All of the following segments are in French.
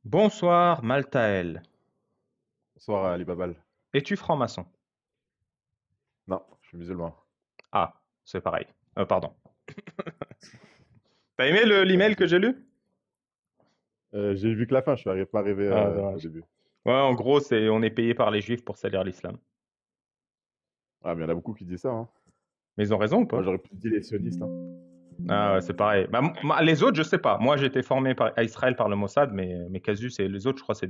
Bonsoir, Maltaël. Bonsoir Ali Babal. Es-tu franc-maçon? Non, je suis musulman. Ah, c'est pareil. Pardon. T'as aimé Pas de l'email que souci. j'ai lu? J'ai vu que la fin, je suis pas arrivé Ah, au dommage. début. Ouais, en gros, on est payé par les juifs pour salir l'islam. Ah, mais il y en a beaucoup qui disent ça, hein. Mais ils ont raison ou Moi, pas? j'aurais plus dit les sionistes, hein. Ah, ouais, c'est pareil. Bah, les autres, je sais pas. Moi, j'ai été formé à Israël par le Mossad, mais Casus et les autres, je crois, c'est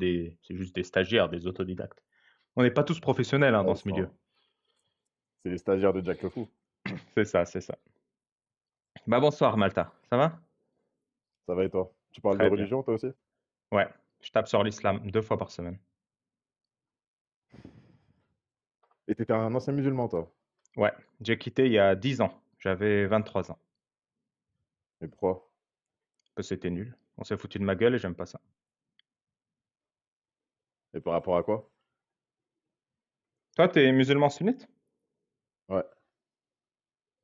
juste des stagiaires, des autodidactes. On n'est pas tous professionnels hein, Ouais, dans ce milieu. c'est les stagiaires de Jack le Fou. C'est ça, c'est ça. Bah, bonsoir, Malta. Ça va? Ça va et toi? Tu parles de Très bien. religion, toi aussi? Ouais, je tape sur l'islam 2 fois par semaine. Et t'étais un ancien musulman, toi? Ouais, j'ai quitté il y a 10 ans. J'avais 23 ans. Et pourquoi? Que c'était nul. On s'est foutu de ma gueule et j'aime pas ça. Et par rapport à quoi? Toi, t'es musulman sunnite? Ouais,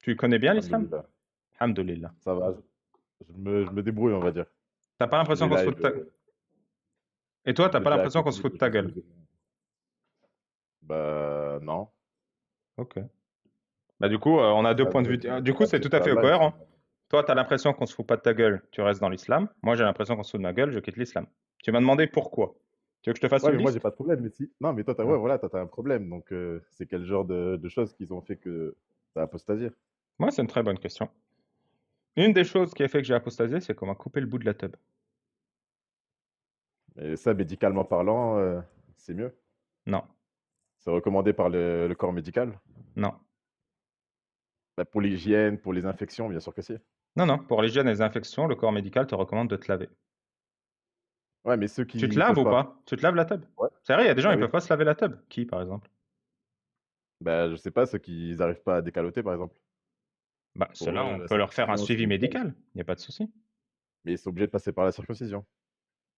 Tu connais bien l'islam? alhamdoulilah. Alhamdoulilah. Ça va, je me débrouille, on va dire. T'as pas Je lis l'impression les qu'on se fout lives de ta... Et toi, t'as de pas Jack l'impression et qu'on se tout, fout de je ta lis gueule? les- Bah, non. Ok. Bah du coup, on a deux Ça, points de vue. Du coup, c'est c'est tout de à la fait blague, ça. cohérent. Toi, t'as l'impression qu'on se fout pas de ta gueule, tu restes dans l'islam. Moi, j'ai l'impression qu'on se fout de ma gueule, je quitte l'islam. Tu m'as demandé pourquoi. Tu veux que je te fasse Ouais, une mais moi, j'ai liste? pas de problème. Mais si... Non, mais toi, Ouais. ouais, voilà, t'as un problème. Donc, c'est quel genre de choses qu'ils ont fait que t'as apostasié? Moi, c'est une très bonne question. Une des choses qui a fait que j'ai apostasié, c'est qu'on m'a coupé le bout de la teub. Et ça, médicalement parlant, c'est mieux. Non, C'est recommandé par le corps médical. non. Bah, pour l'hygiène, pour les infections, bien sûr que si. Non, non. Pour l'hygiène et les infections, le corps médical te recommande de te laver. Ouais, mais ceux Tu te qui laves peuvent ou pas. pas? Tu te laves la teub? Ouais, C'est vrai, il y a des gens, bah ils oui. peuvent pas se laver la teub. Qui, par exemple? Bah, je sais pas, ceux qui n'arrivent pas à décaloter, par exemple. Bah, Pour ceux-là, eux, on la peut leur faire un circoncision, c'est suivi médical. médical. Il y a pas de souci. Mais ils sont obligés de passer par la circoncision,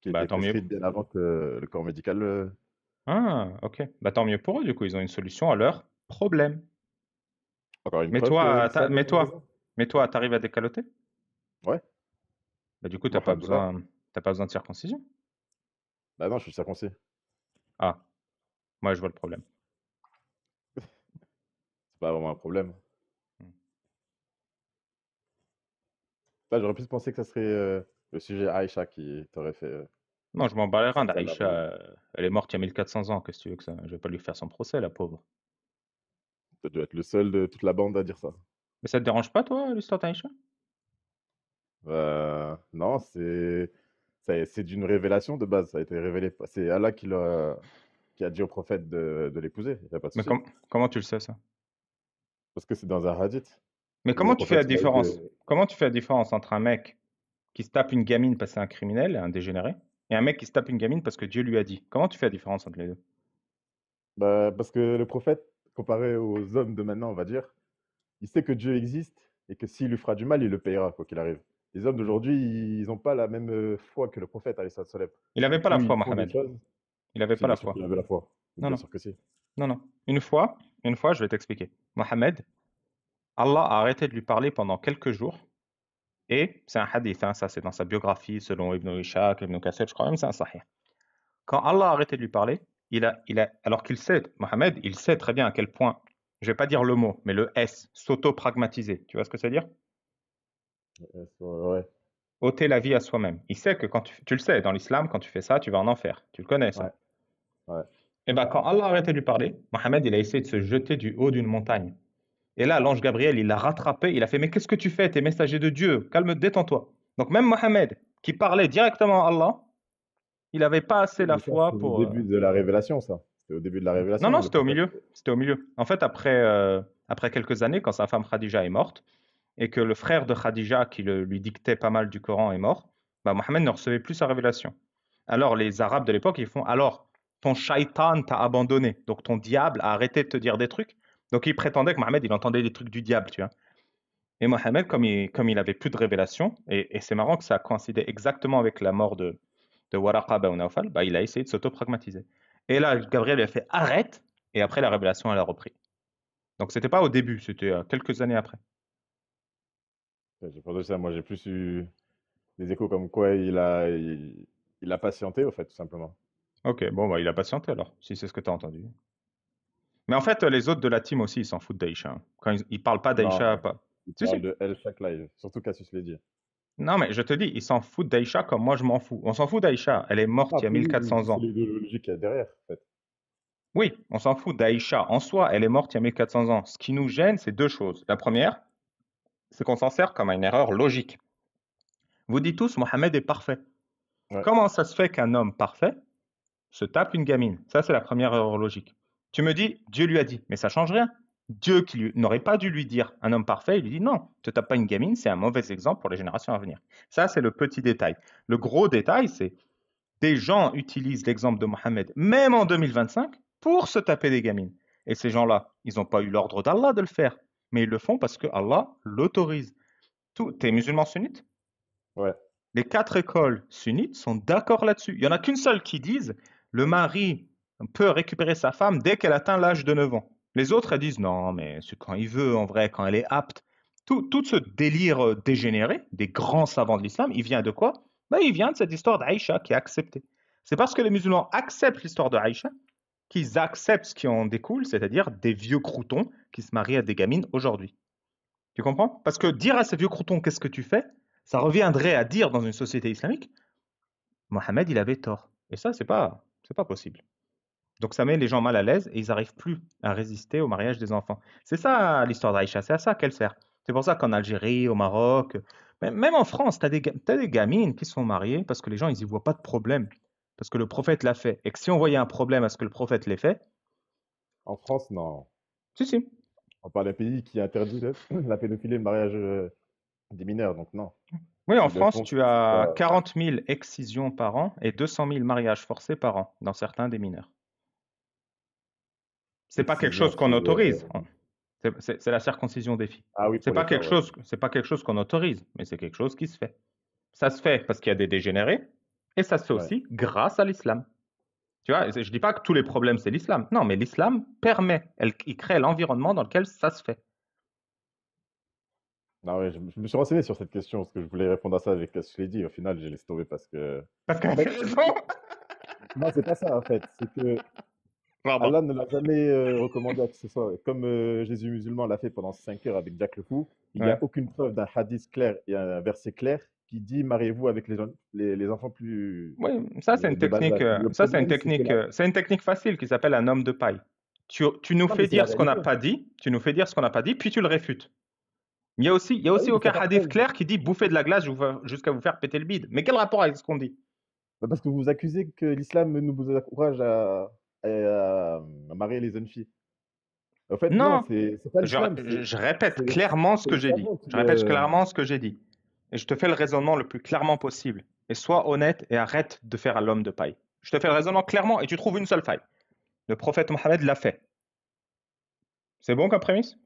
qui a Bah, été tant mieux. prescrite bien avant que le corps médical. Ah, OK. Bah, tant mieux pour eux, du coup, ils ont une solution à leur problème. Encore une Mais preuve que toi, l'islam est raison. tu arrives à décaloter? Ouais, Bah, du coup, moi, alhamdoulilah. t'as pas besoin de circoncision. Bah non, je suis circoncis. Ah, moi, je vois le problème. C'est pas vraiment un problème. Hmm. Là, j'aurais plus pensé que ça serait le sujet Aïcha qui t'aurait fait Non, je m'en bats les reins sortir de la d'Aïcha. religion. Elle est morte il y a 1400 ans. Qu'est-ce que tu veux que ça? Je vais pas lui faire son procès, la pauvre. Tu dois être le seul de toute la bande à dire ça. Mais ça te dérange pas, toi, l'histoire d'Aïcha? Non, c'est d'une révélation de base. Ça a été révélé. C'est Allah qui a dit au prophète de l'épouser. Il n'y a pas de Mais souci. comment tu le sais, ça? Parce que c'est dans un hadith Mais où le comment tu fais la prophète il a eu différence? de. Comment tu fais la différence entre un mec qui se tape une gamine parce que c'est un criminel, un dégénéré, et un mec qui se tape une gamine parce que Dieu lui a dit? Comment tu fais la différence entre les deux? Bah, parce que le prophète, comparé aux hommes de maintenant, on va dire, il sait que Dieu existe et que s'il lui fera du mal, il le payera, quoi qu'il arrive. Les hommes Hmm. d'aujourd'hui, ils n'ont pas la même foi que le prophète, alayhi salatu wassalam. Il avait Du pas la coup, foi, ils font des Mohamed. choses. Il avait Si, pas la bien sûr foi. qu'il avait la foi. Non, Bien non, sûr que si. non, non. Une fois, je vais t'expliquer. Mohamed, Allah a arrêté de lui parler pendant quelques jours, et c'est un hadith, hein, ça c'est dans sa biographie, selon Ibn Ishaq, Ibn Kassir, je crois même que c'est un sahih. Quand Allah a arrêté de lui parler, alors qu'il sait, Mohamed, il sait très bien à quel point, je vais pas dire le mot, mais le S, s'auto-pragmatiser. Tu vois ce que ça veut dire? Ouais, Ôter la vie à soi-même. Il sait que quand tu le sais, dans l'islam, quand tu fais ça, tu vas en enfer. Tu le connais, ça. ouais, ouais. Et bien, quand Allah a arrêté de lui parler, Mohamed, il a essayé de se jeter du haut d'une montagne. Et là, l'ange Gabriel, il l'a rattrapé. Il a fait, mais qu'est-ce que tu fais? T'es messager de Dieu. Calme, détends-toi. Donc même Mohamed, qui parlait directement à Allah, il n'avait pas assez Oui, la mais ça, c'est foi au pour... début de la révélation, ça. C'était au début de la Non, révélation. non, Le c'était au prophète. milieu. C'était au milieu. En fait, après quelques années, quand sa femme Khadija est morte, et que le frère de Khadija, qui lui dictait pas mal du Coran, est mort, bah, Mohamed ne recevait plus sa révélation. Alors les Arabes de l'époque, ils font, alors, ton shaitan t'a abandonné, donc ton diable a arrêté de te dire des trucs. Donc ils prétendaient que Mohamed, il entendait des trucs du diable, tu vois. Et Mohamed, comme il avait plus de révélation, et c'est marrant que ça coïncidait exactement avec la mort de Waraqa ibn Nawfal, bah, il a essayé de s'auto-pragmatiser. Et là, Gabriel lui a fait arrête, et après la révélation, elle a repris. Donc c'était pas au début, c'était quelques années après. J'ai pas de ça. Moi, j'ai plus eu des échos comme quoi il a. Il a patienté, au fait, tout simplement. Ok, bon, bah, il a patienté alors, si c'est ce que tu as entendu. Mais en fait, les autres de la team aussi, ils s'en foutent d'Aïcha, hein. Quand ils parlent pas d'Aïcha, Non, pas. il Si, si. parle de elle chaque live, surtout Cassius l'a dit. Non, mais je te dis, ils s'en foutent d'Aïcha comme moi je m'en fous. On s'en fout d'Aïcha. Elle est morte il y a Après, oui, mais 1400 c'est ans. l'idéologie qu'il y a derrière, en fait. Oui, on s'en fout d'Aïcha en soi. Elle est morte il y a 1400 ans. Ce qui nous gêne, c'est deux choses. La première, c'est qu'on s'en sert comme une erreur logique. Vous dites tous, Mohammed est parfait. Ouais. Comment ça se fait qu'un homme parfait se tape une gamine? Ça, c'est la première erreur logique. Tu me dis, Dieu lui a dit, mais ça change rien. Dieu qui n'aurait pas dû lui dire un homme parfait, il lui dit non, te tape pas une gamine, c'est un mauvais exemple pour les générations à venir. Ça, c'est le petit détail. Le gros détail, c'est des gens utilisent l'exemple de Mohammed, même en 2025, pour se taper des gamines. Et ces gens-là, ils n'ont pas eu l'ordre d'Allah de le faire, mais ils le font parce que Allah l'autorise. T'es musulman sunnite? Ouais. Les 4 écoles sunnites sont d'accord là-dessus. Il n'y en a qu'une seule qui dise le mari peut récupérer sa femme dès qu'elle atteint l'âge de 9 ans. Les autres, elles disent non, mais c'est quand il veut, en vrai, quand elle est apte. Tout ce délire dégénéré des grands savants de l'islam, il vient de quoi? Ben, il vient de cette histoire d'Aïcha qui est acceptée. C'est parce que les musulmans acceptent l'histoire de Aïcha qu'ils acceptent ce qui en découle, c'est-à-dire des vieux croutons qui se marient à des gamines aujourd'hui. Tu comprends? Parce que dire à ces vieux croutons qu'est-ce que tu fais, ça reviendrait à dire dans une société islamique, Mohammed, il avait tort. Et ça, c'est pas possible. Donc ça met les gens mal à l'aise et ils n'arrivent plus à résister au mariage des enfants. C'est ça l'histoire d'Aïcha, c'est à ça qu'elle sert. C'est pour ça qu'en Algérie, au Maroc, même en France, t'as des gamines qui sont mariées parce que les gens, ils y voient pas de problème. Parce que le prophète l'a fait. Et que si on voyait un problème à ce que le prophète l'ait fait, En France, non. si, si. On parle d'un pays qui interdit la pédophilie et le mariage des mineurs, donc non. Oui, en S'ils le France, font, tu c'est as pas... 40 000 excisions par an et 200 000 mariages forcés par an dans certains des mineurs. C'est pas quelque Excision, chose qu'on c'est... autorise. C'est la circoncision des filles. Ah oui, C'est pour les pas quelque femmes, ouais. chose, c'est pas quelque chose qu'on autorise, mais c'est quelque chose qui se fait. Ça se fait parce qu'il y a des dégénérés, et ça se fait Ouais. aussi grâce à l'islam. Tu vois, je dis pas que tous les problèmes c'est l'islam. Non, mais l'islam permet, il crée l'environnement dans lequel ça se fait. Non, ouais, je me suis renseigné sur cette question parce que je voulais répondre à ça avec ce que je l'ai dit. Au final, j'ai laissé tomber parce que... Parce En qu'elle a fait, raison. non, c'est pas ça, en fait. C'est que Pardon. Allah ne l'a jamais recommandé à qui que ce soit. Comme Jésus musulman l'a fait pendant 5 heures avec Jack le Fou, il n'y a Ouais. aucune preuve d'un hadith clair et un verset clair qui dit mariez-vous avec les enfants plus Oui, ça c'est une de bas technique, âge. Le problème, c'est une technique facile qui s'appelle un homme de paille. Tu nous non, mais fais c'est la dire ce qu'on n'a réalité. pas dit, tu nous fais dire ce qu'on n'a pas dit, puis tu le réfutes. Il y a Ah oui, aussi mais aucun t'as pas de hadith preuve. clair qui dit bouffer de la glace jusqu'à vous faire péter le bide. Mais quel rapport avec ce qu'on dit? Bah, parce que vous accusez que l'islam nous encourage à marier les jeunes filles. En fait, non, Non, c'est pas l'islam, je répète c'est clairement ce c'est que les j'ai dit. savants qui... Je répète clairement ce que j'ai dit. Et je te fais le raisonnement le plus clairement possible. Et sois honnête et arrête de faire à l'homme de paille. Je te fais le raisonnement clairement et tu trouves une seule faille. Le prophète Mohammed l'a fait. C'est bon comme prémisse?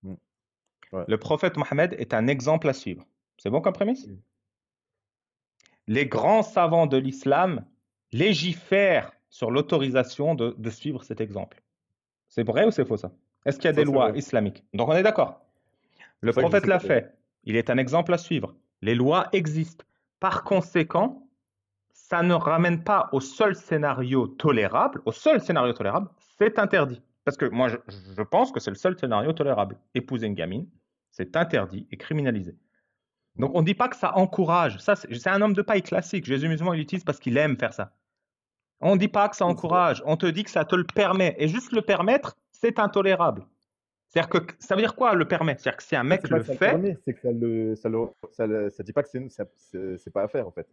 Mm, ouais. Le prophète Mohammed est un exemple à suivre. C'est bon comme prémisse? Mm. Les grands savants de l'islam légifèrent sur l'autorisation de suivre cet exemple. C'est vrai ou c'est faux ça? Est-ce qu'il y a des Ça, c'est lois vrai. islamiques? Donc on est d'accord. C'est Le ça que je prophète sais pas l'a d'ailleurs. fait. Il est un exemple à suivre. Les lois existent. Par conséquent, ça ne ramène pas au seul scénario tolérable. Au seul scénario tolérable, c'est interdit. Parce que moi, je pense que c'est le seul scénario tolérable. Épouser une gamine, c'est interdit et criminalisé. Donc on ne dit pas que ça encourage. Ça, c'est un homme de paille classique. Jésus musulman, il l'utilise parce qu'il aime faire ça. On ne dit pas que ça Oui, encourage. On te dit que ça te le permet. Et juste le permettre, c'est intolérable. C'est-à-dire que ça veut dire quoi le permet? C'est-à-dire que si un en fait, mec c'est pas le que ça le fait, permet, c'est que ça dit pas que c'est pas à faire, en fait.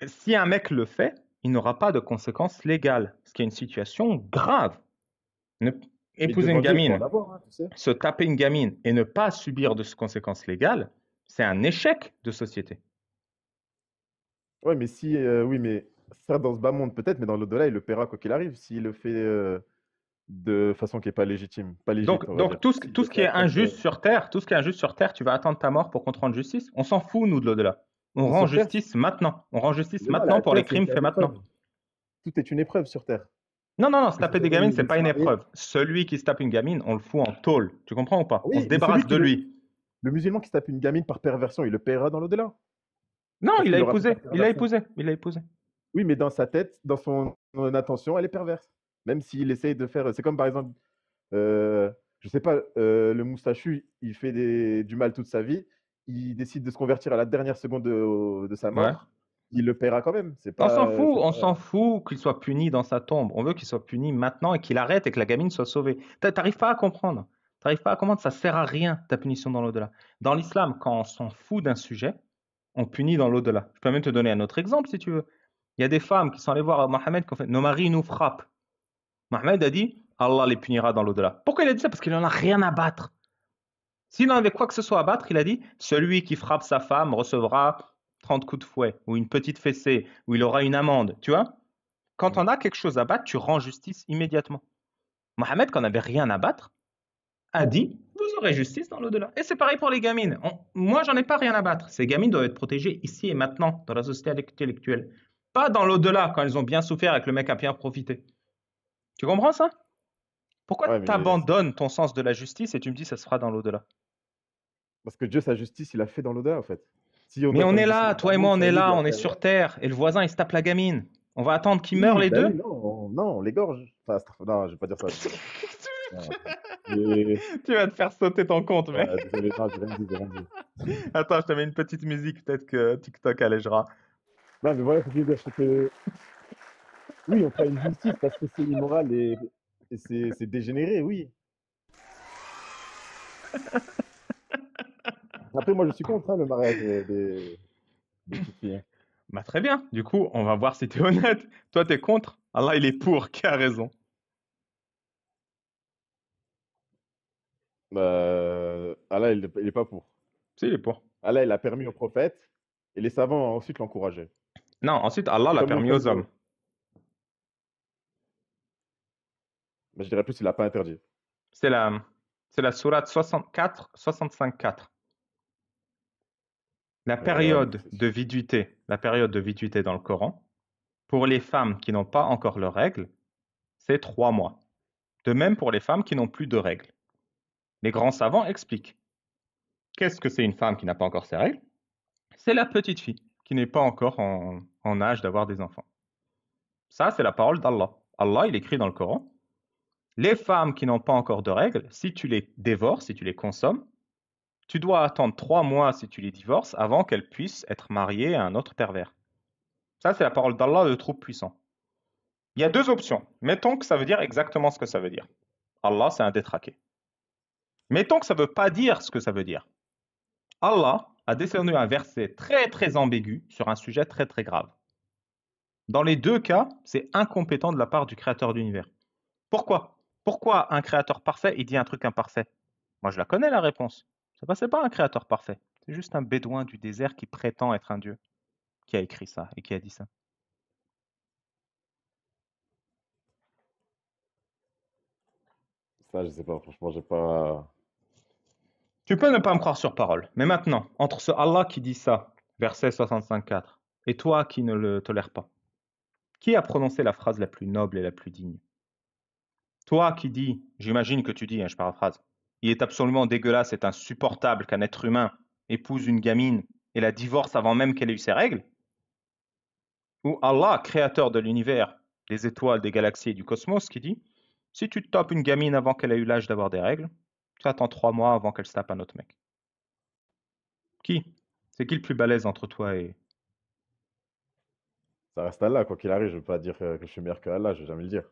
si un mec le fait, il n'aura pas de conséquences légales, ce qui est une situation grave. Ne- Mais Épouser une devant Dieu, il peut en gamine, avoir, hein, tu sais. se taper une gamine et ne pas subir de conséquences légales, c'est un échec de société. Ouais, mais si, oui, mais ça, dans ce bas monde, peut-être, mais dans l'au-delà, il le paiera quoi qu'il arrive, s'il le fait de façon qui est pas légitime, pas légite, on va dire. Donc S'il tout le ce fait qui est à cause injuste sur Terre, tout ce qui est injuste sur Terre, tu vas attendre ta mort pour qu'on te rende justice. On s'en fout, nous, de l'au-delà. On mais rend sur Terre, justice maintenant. On rend justice là, maintenant la pour les Terre, c'est une crimes terre faits maintenant. d'épreuve. Tout est une épreuve sur Terre. Non, non, non, se Que ce taper soit des gamines, c'est de pas se une marier. épreuve. Celui qui se tape une gamine, on le fout en tôle. Tu comprends ou pas? On se Oui, mais celui débarrasse qui de lui. le musulman qui se tape une gamine par perversion, il le paiera dans l'au-delà. Non, Parce il qu'il l'a l'aura fait épousé. par Il l'a perversion. épousé. Il l'a épousé. Oui, mais dans sa tête, dans son intention, elle est perverse. Même s'il essaye de faire. C'est comme par exemple, je sais pas, le moustachu, il fait du mal toute sa vie. Il décide de se convertir à la dernière seconde de sa Ouais. mort. Il le paiera quand même. C'est pas. C'est On s'en pas... fout qu'il soit puni dans sa tombe. On veut qu'il soit puni maintenant et qu'il arrête et que la gamine soit sauvée. T'arrives pas à comprendre. T'arrives pas à comprendre, ça sert à rien ta punition dans l'au-delà. Dans l'islam, quand on s'en fout d'un sujet, on punit dans l'au-delà. Je peux même te donner un autre exemple si tu veux. Il y a des femmes qui sont allées voir Mohammed qui ont fait nos maris nous frappent. Mohammed a dit Allah les punira dans l'au-delà. Pourquoi il a dit ça? Parce qu'il n'en a rien à battre. S'il en avait quoi que ce soit à battre, il a dit celui qui frappe sa femme recevra 30 coups de fouet ou une petite fessée ou il aura une amende. Tu vois? Quand on a quelque chose à battre, tu rends justice immédiatement. Mohammed, quand on n'avait rien à battre, a dit vous aurez justice dans l'au-delà. Et c'est pareil pour les gamines. Moi, j'en ai pas rien à battre. Ces gamines doivent être protégées ici et maintenant, dans la société intellectuelle. Pas dans l'au-delà, quand elles ont bien souffert et que le mec a bien profité. Tu comprends ça? Pourquoi Ouais, tu mais abandonnes ton sens de la justice et tu me dis ça se fera dans l'au-delà? parce que Dieu, sa justice, il a fait dans l'au-delà, en fait. Si on Mais doit on faire est justice là, toi et maintenant, moi, on c'est à est nous de là, la on est faire. sur Terre, et le voisin, il se tape la gamine. On va attendre qu'ils meurent Oui, les bah deux? oui, non, non, on l'égorge. Enfin, non, je vais pas dire ça. Non, mais- Tu vas te faire sauter ton compte, mec. ouais, désolé, non, j'ai rien dit, j'ai rien dit. Attends, je te mets une petite musique, peut-être que TikTok allégera. Non, mais voilà, ce que je veux dire, c'est que oui, on fera une justice parce que c'est immoral et c'est dégénéré, oui. Après, moi, je suis contre hein, le mariage des petites filles. Hein. Bah très bien, du coup, on va voir si tu es honnête. Toi, tu es contre. Allah, il est pour, qui a raison? Allah, il est pas pour. Si, il est pour. Allah, il a permis aux prophètes et les savants ont ensuite l'encouragé. Non, ensuite, Allah C'est l'a comme, permis aux hommes. mais je dirais plus, il l'a pas interdit. C'est la sourate 64, 65-4. La Ouais, mais période de viduité, la période de viduité dans le Coran, pour les femmes qui n'ont pas encore leurs règles, c'est 3 mois. De même pour les femmes qui n'ont plus de règles. Les grands savants expliquent. Qu'est-ce que c'est une femme qui n'a pas encore ses règles? C'est la petite fille qui n'est pas encore en âge d'avoir des enfants. Ça, c'est la parole d'Allah. Allah, il écrit dans le Coran, les femmes qui n'ont pas encore de règles, si tu les dévores, si tu les consommes, tu dois attendre 3 mois si tu les divorces avant qu'elles puissent être mariées à un autre pervers. Ça, c'est la parole d'Allah, le trop puissant. Il y a 2 options. Mettons que ça veut dire exactement ce que ça veut dire. Allah, c'est un détraqué. Mettons que ça ne veut pas dire ce que ça veut dire. Allah a décerné un verset très très ambigu sur un sujet très très grave. Dans les 2 cas, c'est incompétent de la part du créateur de l'univers. Pourquoi? Pourquoi un créateur parfait, il dit un truc imparfait? Moi, je la connais la réponse. C'est pas un créateur parfait. C'est juste un bédouin du désert qui prétend être un dieu qui a écrit ça et qui a dit ça. Ça, je sais pas, franchement, j'ai pas. Tu peux ne pas me croire sur parole, mais maintenant, entre ce Allah qui dit ça, verset 65.4, et toi qui ne le tolères pas, qui a prononcé la phrase la plus noble et la plus digne? Toi qui dis, j'imagine que tu dis, je paraphrase, il est absolument dégueulasse, c'est insupportable qu'un être humain épouse une gamine et la divorce avant même qu'elle ait eu ses règles? Ou Allah, créateur de l'univers, des étoiles, des galaxies et du cosmos, qui dit, si tu te tapes une gamine avant qu'elle ait eu l'âge d'avoir des règles, tu attends 3 mois avant qu'elle se tape un autre mec. Qui? C'est qui le plus balèze entre toi et... Ça reste Allah, quoi qu'il arrive, je veux pas dire que je suis meilleur que Allah, je vais jamais le dire.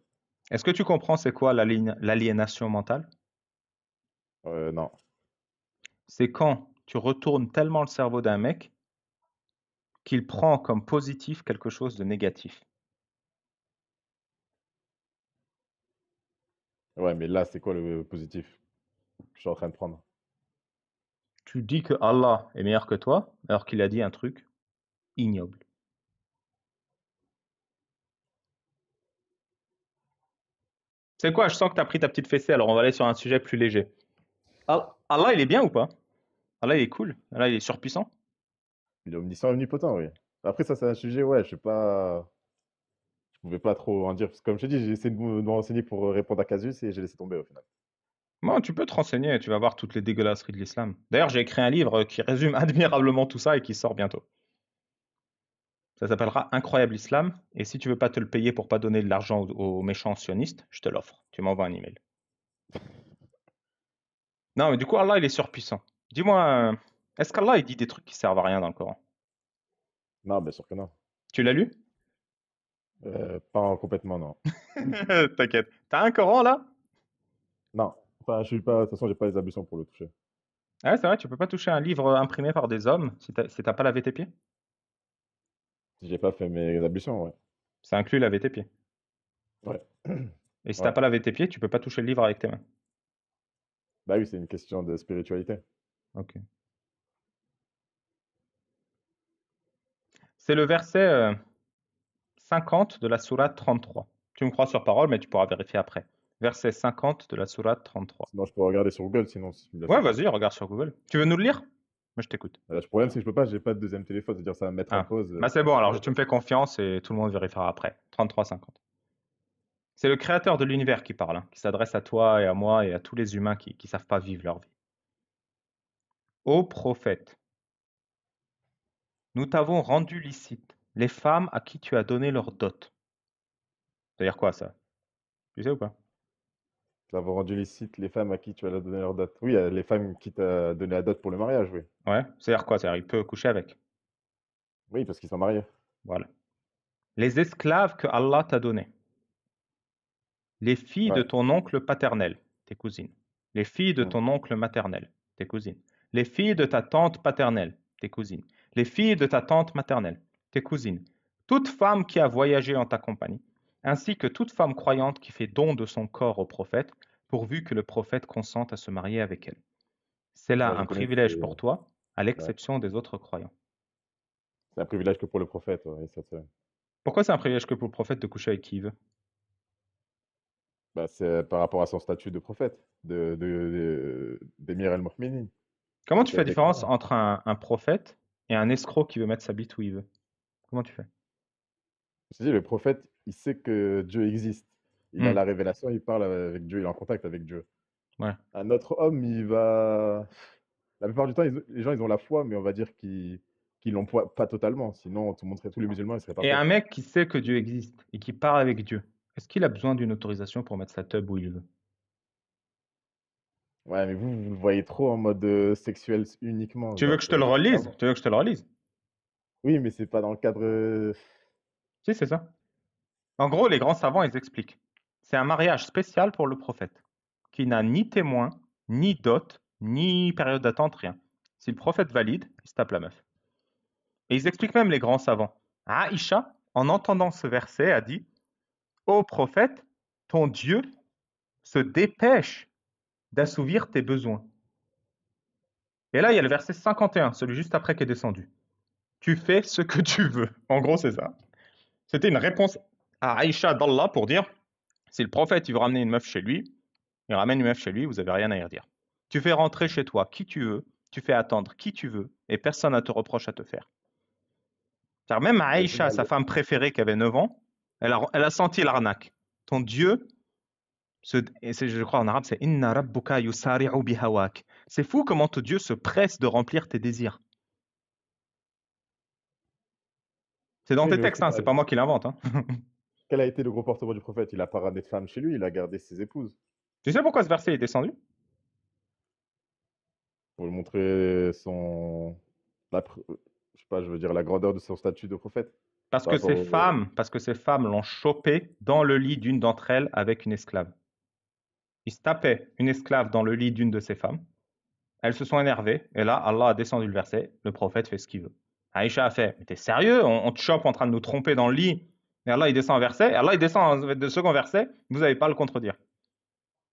Est-ce que tu comprends c'est quoi l'aliénation mentale? Non. C'est quand tu retournes tellement le cerveau d'un mec qu'il prend comme positif quelque chose de négatif. Ouais, mais là, c'est quoi le positif que je suis en train de prendre? Tu dis que Allah est meilleur que toi, alors qu'il a dit un truc ignoble. C'est quoi? Je sens que tu as pris ta petite fessée, alors on va aller sur un sujet plus léger. Allah, il est bien ou pas? Allah, il est cool. Allah, il est surpuissant. Il est omniscient, omnipotent, oui. Après, ça, c'est un sujet, ouais, je sais pas. Je pouvais pas trop en dire. Parce que comme je te dis, j'ai essayé de me renseigner pour répondre à Casus et j'ai laissé tomber au final. Bon, tu peux te renseigner, tu vas voir toutes les dégueulasseries de l'islam. D'ailleurs, j'ai écrit un livre qui résume admirablement tout ça et qui sort bientôt. Ça s'appellera Incroyable Islam. Et si tu veux pas te le payer pour pas donner de l'argent aux méchants sionistes, je te l'offre. Tu m'envoies un email. Non, mais du coup, Allah, il est surpuissant. Dis-moi, est-ce qu'Allah, il dit des trucs qui servent à rien dans le Coran? Non, bien sûr que non. Tu l'as lu? Pas complètement, non. T'inquiète. T'as un Coran là? Non. Enfin, je suis pas. De toute façon, j'ai pas les ambitions pour le toucher. Ah ouais, c'est vrai, tu peux pas toucher un livre imprimé par des hommes si t'as pas lavé tes pieds? Si j'ai pas fait mes ambitions, ouais. Ça inclut laver tes pieds. Ouais. Et si t'as Ouais. pas lavé tes pieds, tu peux pas toucher le livre avec tes mains. Bah oui, c'est une question de spiritualité. Ok. C'est le verset 50 de la sourate 33. Tu me crois sur parole, mais tu pourras vérifier après. Verset 50 de la sourate 33. Sinon, je peux regarder sur Google, sinon, si tu me laisses Ouais, le temps. vas-y, regarde sur Google. Tu veux nous le lire? Moi, je t'écoute. Le problème, c'est que je peux pas, j'ai pas de deuxième téléphone, c'est-à-dire ça va me mettre en Ah, pause. bah c'est bon, Je alors pourrais tu pas. me fais confiance et tout le monde vérifiera après. 33-50. C'est le créateur de l'univers qui parle, hein, qui s'adresse à toi et à moi et à tous les humains qui ne savent pas vivre leur vie. Ô prophète, nous t'avons rendu licite les femmes à qui tu as donné leur dot. C'est-à-dire quoi ça? Tu sais ou pas? Nous avons rendu licite les femmes à qui tu as donné leur dot. Oui, les femmes qui t'a donné la dot pour le mariage, oui. Ouais, c'est-à-dire quoi? C'est-à-dire il peut coucher avec. Oui, parce qu'ils sont mariés. Voilà. Les esclaves que Allah t'a donnés. Les filles de Ouais. ton oncle paternel, tes cousines. Les filles de Mm. ton oncle maternel, tes cousines. Les filles de ta tante paternelle, tes cousines. Les filles de ta tante maternelle, tes cousines. Toute femme qui a voyagé en ta compagnie, ainsi que toute femme croyante qui fait don de son corps au prophète, pourvu que le prophète consente à se marier avec elle. C'est là Ouais, je un connais, privilège pour toi, à ouais. l'exception des autres croyants. C'est un privilège que pour le prophète. Ouais, Pourquoi c'est un privilège que pour le prophète de coucher avec qui il veut? bah, c'est par rapport à son statut de prophète, d'Émir el-Mokhminin. Comment tu C'est fais la avec différence Allah. entre un prophète et un escroc qui veut mettre sa bite où il veut? Comment tu fais? Je te dis, le prophète, il sait que Dieu existe. Il a Hmm, la révélation, il parle avec Dieu, il est en contact avec Dieu. ouais. Un autre homme, il va. La plupart du temps, les gens, ils ont la foi, mais on va dire qu'ils l'ont pas totalement. Sinon, tout le monde tous les musulmans, ils seraient Et parfaits. un mec qui sait que Dieu existe et qui parle avec Dieu, est-ce qu'il a besoin d'une autorisation pour mettre sa teub où il veut? Ouais, mais vous le voyez trop en mode sexuel uniquement. Tu veux Genre, que je te le relise? Tu veux que je te le relise? oui, mais c'est pas dans le cadre. Si, c'est ça. En gros, les grands savants, ils expliquent. C'est un mariage spécial pour le prophète, qui n'a ni témoin, ni dot, ni période d'attente, rien. Si le prophète valide, il se tape la meuf. Et ils expliquent même les grands savants. Aïcha, en entendant ce verset, a dit: Ô prophète, ton Dieu se dépêche d'assouvir tes besoins. Et là, il y a le verset 51, celui juste après qui est descendu. Tu fais ce que tu veux. En gros, c'est ça. C'était une réponse à Aïcha d'Allah pour dire, si le prophète il veut ramener une meuf chez lui, il ramène une meuf chez lui, vous n'avez rien à y redire. Tu fais rentrer chez toi qui tu veux, tu fais attendre qui tu veux, et personne ne te reproche à te faire. Car même Au Aïcha, final, sa femme préférée qui avait 9 ans, elle a senti l'arnaque. Ton Dieu, et je crois en arabe, c'est Inna rabbuka yusari'u bihawak. C'est fou comment ton Dieu se presse de remplir tes désirs. C'est dans oui, tes mais au textes, hein, c'est final, pas moi qui l'invente. Hein. quel a été le comportement du prophète? Il a pas ramené de femme chez lui, il a gardé ses épouses Tu sais pourquoi ce verset est descendu? pour lui montrer je sais pas, je veux dire la grandeur de son statut de prophète Parce par que rapport ces au. femmes, parce que ces femmes l'ont chopé dans le lit d'une d'entre elles avec une esclave. Il se tapait une esclave dans le lit d'une de ces femmes. Elles se sont énervées. Et là, Allah a descendu le verset. Le prophète fait ce qu'il veut. Aïcha a fait: mais t'es sérieux? On te chope en train de nous tromper dans le lit. Et Allah, il descend un verset. Et Allah, il descend un second verset. Vous n'avez pas à le contredire.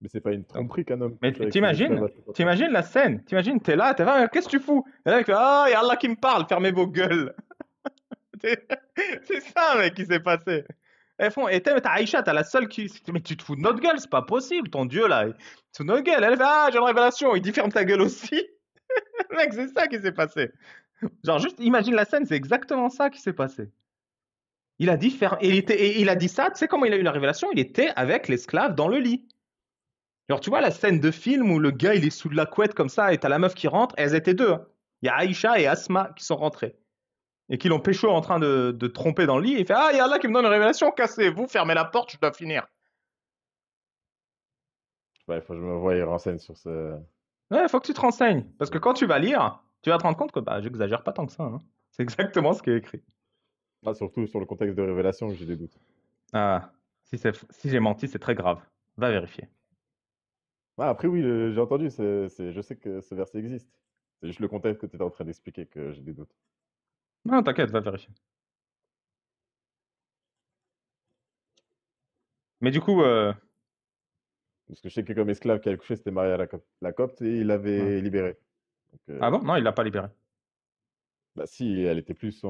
Mais c'est pas une Donc, tromperie qu'un homme mais couche avec ses esclaves t'imagines? à chaque fois. T'imagines la scène? T'imagines, t'es là, t'es là, qu'est-ce que tu fous? Et là, il fait: ah, il y a Allah qui me parle, fermez vos gueules. C'est ça, mec, qui s'est passé. Elles font, et t'as Aïcha, t'as la seule qui. Mais tu te fous de notre gueule, c'est pas possible, ton Dieu là. Il se fout de notre gueule. Elle fait: ah, j'ai une révélation. Il dit: ferme ta gueule aussi. Mec, c'est ça qui s'est passé. Genre, juste imagine la scène, c'est exactement ça qui s'est passé. Il a dit ferme. Et il a dit ça, tu sais comment il a eu la révélation? Il était avec l'esclave dans le lit. Genre, tu vois la scène de film où le gars il est sous la couette comme ça et t'as la meuf qui rentre, elles étaient deux. Hein. Il y a Aïcha et Asma qui sont rentrées. et qu'ils l'ont pécho en train de tromper dans le lit, et il fait: Ah, il y a Allah qui me donne une révélation, cassez-vous, fermez la porte, je dois finir. Ouais, il faut que je me voie et renseigne sur ce. Ouais, faut que tu te renseignes, parce que quand tu vas lire, tu vas te rendre compte que bah, j'exagère pas tant que ça, hein. C'est exactement ce qui est écrit. Ah, surtout sur le contexte de révélation que j'ai des doutes. Ah, si j'ai menti, c'est très grave. Va vérifier. Ah, après, oui, j'ai entendu, je sais que ce verset existe. C'est juste le contexte que tu étais en train d'expliquer que j'ai des doutes. Non, t'inquiète, va vérifier. Mais du coup, Parce que je sais que comme esclave qui avait couché, c'était Maria la copte et il ouais. l'avait libérée. Donc, Ah bon? Non, il l'a pas libéré. bah si, elle était plus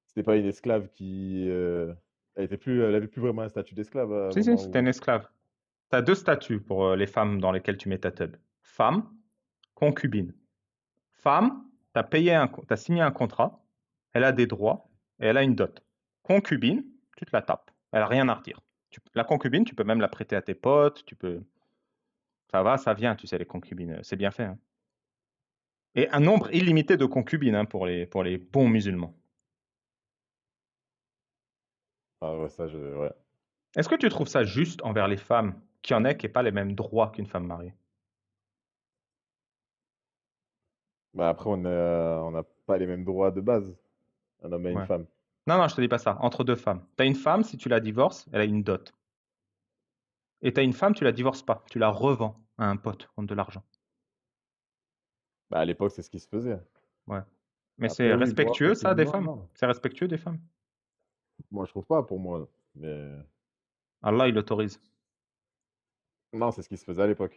C'était pas une esclave elle avait plus vraiment un statut d'esclave à un Si, si, moment c'était un où. esclave. Tu as deux statuts pour les femmes dans lesquelles tu mets ta teub. Femme, concubine. Femme, t'as signé un contrat, elle a des droits et elle a une dot. Concubine, tu te la tapes. Elle a rien à redire. La concubine, tu peux même la prêter à tes potes, tu peux. Ça va, ça vient, tu sais, les concubines, c'est bien fait, hein. Et un nombre illimité de concubines, hein, pour les bons musulmans. Ah ouais, ouais. Est-ce que tu trouves ça juste envers les femmes qu'il y en ait qui n'aient pas les mêmes droits qu'une femme mariée? Bah après, on n'a pas les mêmes droits de base, un homme et une Ouais. femme. Non, non, je te dis pas ça. Entre deux femmes. Tu as une femme, si tu la divorces, elle a une dot. Et tu as une femme, tu la divorces pas. Tu la revends à un pote contre de l'argent. Bah à l'époque, c'est ce qui se faisait. Ouais. Mais c'est Après, oui, droit, respectueux, ça, des concubinage, femmes? non. C'est respectueux des femmes? Moi, je trouve pas pour moi. Mais Allah, il autorise. non, c'est ce qui se faisait à l'époque.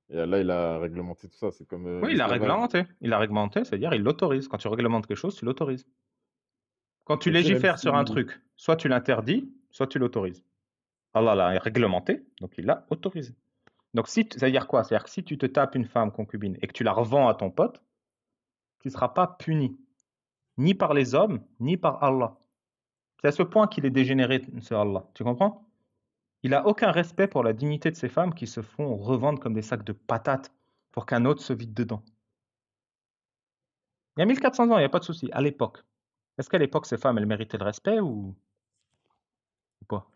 Et là, il a réglementé tout ça. C'est comme Oui, il a l'esclavage. réglementé. Il a réglementé, c'est-à-dire il l'autorise. Quand tu réglementes quelque chose, tu l'autorises. Quand tu Mais tu sais, même légifères sur un si. truc, soit tu l'interdis, soit tu l'autorises. Allah l'a réglementé, donc il l'a autorisé. Donc, ça veut dire quoi? C'est-à-dire que si tu te tapes une femme concubine et que tu la revends à ton pote, tu ne seras pas puni, ni par les hommes, ni par Allah. C'est à ce point qu'il est dégénéré, ce Allah. Tu comprends? Il n'a aucun respect pour la dignité de ces femmes qui se font revendre comme des sacs de patates pour qu'un autre se vide dedans. Il y a 1400 ans, il n'y a pas de souci. À l'époque. Est-ce qu'à l'époque, ces femmes, elles méritaient le respect ou pas?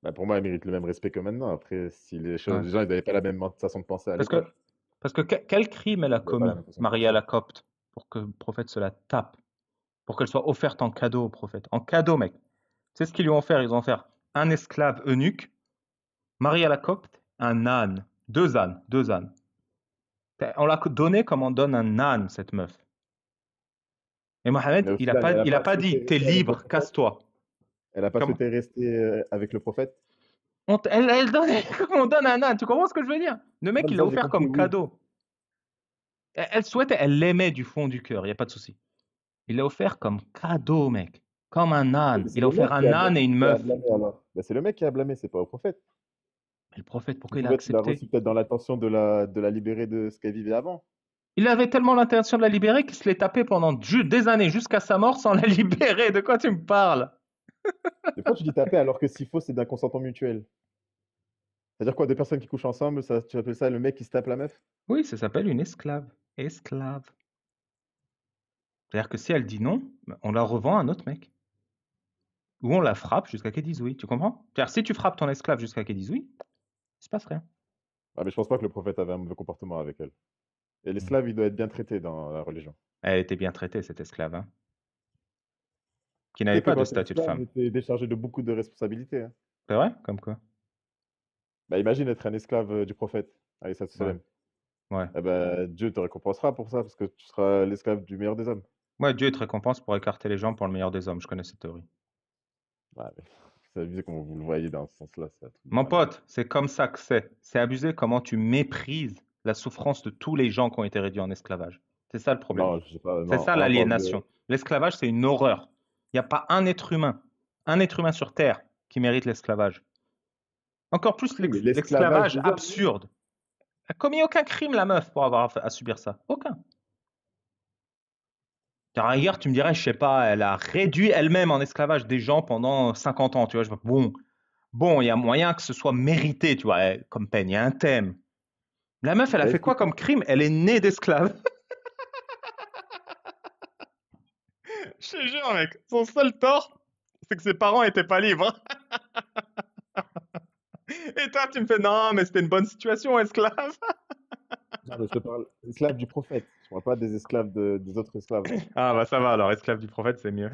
Bah, pour moi, il mérite le même respect que maintenant. Après, si Ouais. les gens, ils n'avaient pas la même façon de penser à Parce que, l'époque. quel crime elle a Ils n'avaient pas la commis, même façon de Maria penser. la Copte, pour que le prophète se la tape, pour qu'elle soit offerte en cadeau au prophète? En cadeau, mec. C'est ce qu'ils lui ont offert. Ils ont offert un esclave eunuque, Maria la Copte, un âne. Deux ânes, deux ânes. On l'a donné comme on donne un âne, cette meuf. Et Mais Mohamed, au final, elle n'a il a pas pas souhaité dit, t'es rester avec le libre, prophète. casse-toi. Elle n'a pas Comment? souhaité rester avec le prophète. Elle donne, comme on donne un âne. Tu comprends ce que je veux dire? Le mec, Comme il l'a ça, j'ai offert compris, comme oui. cadeau. Elle souhaitait, elle l'aimait du fond du cœur, il n'y a pas de souci. Il l'a offert comme cadeau, mec. Comme un Mais âne. c'est Il a le offert mec un âne et une qui a meuf. blâmé alors. Bah, c'est le mec qui a blâmé, c'est pas au prophète. Et le prophète, Le pourquoi il a prophète, il a accepté? reçu peut-être dans l'intention de la libérer de ce qu'elle vivait avant. Il avait tellement l'intention de la libérer qu'il se l'est tapé pendant des années jusqu'à sa mort sans la libérer. De quoi tu me parles? Des fois, tu dis taper alors que s'il faut, c'est d'un consentement mutuel. C'est-à-dire quoi, deux personnes qui couchent ensemble, ça, tu appelles ça le mec qui se tape la meuf? Oui, ça s'appelle une esclave. Esclave. C'est-à-dire que si elle dit non, on la revend à un autre mec. Ou on la frappe jusqu'à qu'elle dise oui. Tu comprends? C'est-à-dire si tu frappes ton esclave jusqu'à qu'elle dise oui, il se passe rien. Ah, mais je pense pas que le prophète avait un mauvais comportement avec elle. Et l'esclave, il doit être bien traité dans la religion. Elle était bien traitée, cette esclave, hein, qui Tu n'avait sais que pas de quand tu es statut de esclave, femme. tu es déchargé de beaucoup de responsabilités, hein. C'est vrai? Comme quoi? Bah, imagine être un esclave du prophète, alayhi Ouais, salam. ouais. Eh ben, Dieu te récompensera pour ça, parce que tu seras l'esclave du meilleur des hommes. Ouais, Dieu te récompense pour écarter les gens pour le meilleur des hommes. Je connais cette théorie. Ouais, mais c'est abusé comme vous le voyez dans ce sens-là, c'est un truc de Mon malade. pote, c'est comme ça que c'est. C'est abusé comment tu méprises la souffrance de tous les gens qui ont été réduits en esclavage. C'est ça le problème. Non, je sais pas, C'est non, ça là on parle de. l'aliénation. L'esclavage, c'est une horreur. Il n'y a pas un être humain sur Terre qui mérite l'esclavage. Encore plus Oui, mais l'esclavage l'esclavage des hommes, oui. absurde. Elle n'a commis aucun crime, la meuf, pour avoir à subir ça. Aucun. Car ailleurs, tu me dirais, je sais pas, elle a réduit elle-même en esclavage des gens pendant 50 ans, tu vois. Bon, il y a moyen que ce soit mérité, tu vois, comme peine, il y a un thème. La meuf, elle a Bah, fait quoi explique-moi. comme crime? Elle est née d'esclave. Je te jure, mec, son seul tort, c'est que ses parents étaient pas libres. Et toi, tu me fais non, mais c'était une bonne situation, esclave. Non, mais je te parle des esclaves du prophète. Je parle pas des esclaves des autres esclaves. Ah, bah ça va, alors, esclave du prophète, c'est mieux.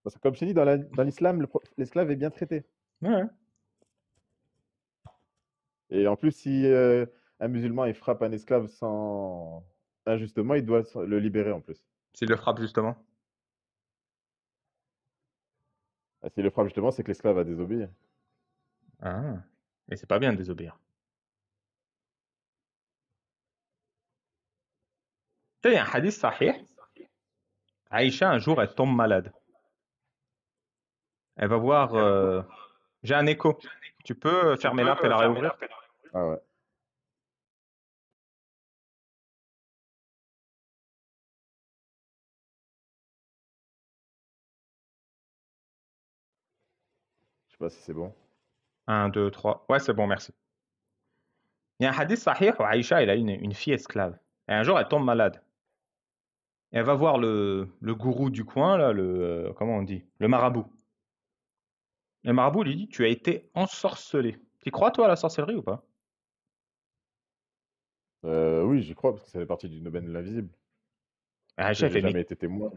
Parce que comme je t'ai dit, dans l'islam, l'esclave est bien traité. Ouais. Et en plus, si un musulman il frappe un esclave sans injustement, il doit le libérer en plus. S'il le frappe, justement. Ah, s'il le frappe justement, c'est que l'esclave a désobéi. Ah. Et c'est pas bien de désobéir. Tu sais, il y a un hadith sahih. Aïcha, un jour, elle tombe malade. Elle va voir. J'ai un écho. Tu peux fermer l'app et la réouvrir? Ah ouais. Je sais pas si c'est bon. Un, deux, trois. Ouais, c'est bon, merci. Il y a un hadith sahih où Aïcha, elle a une fille esclave. Et un jour, elle tombe malade. Et elle va voir le gourou du coin, là, comment on dit? Le marabout. Le marabout lui dit, tu as été ensorcelé. Tu crois, toi, à la sorcellerie ou pas? Oui, j'y crois parce que ça fait partie du domaine de l'invisible. Et Que Aïcha, elle j'ai fait, mais jamais été témoin.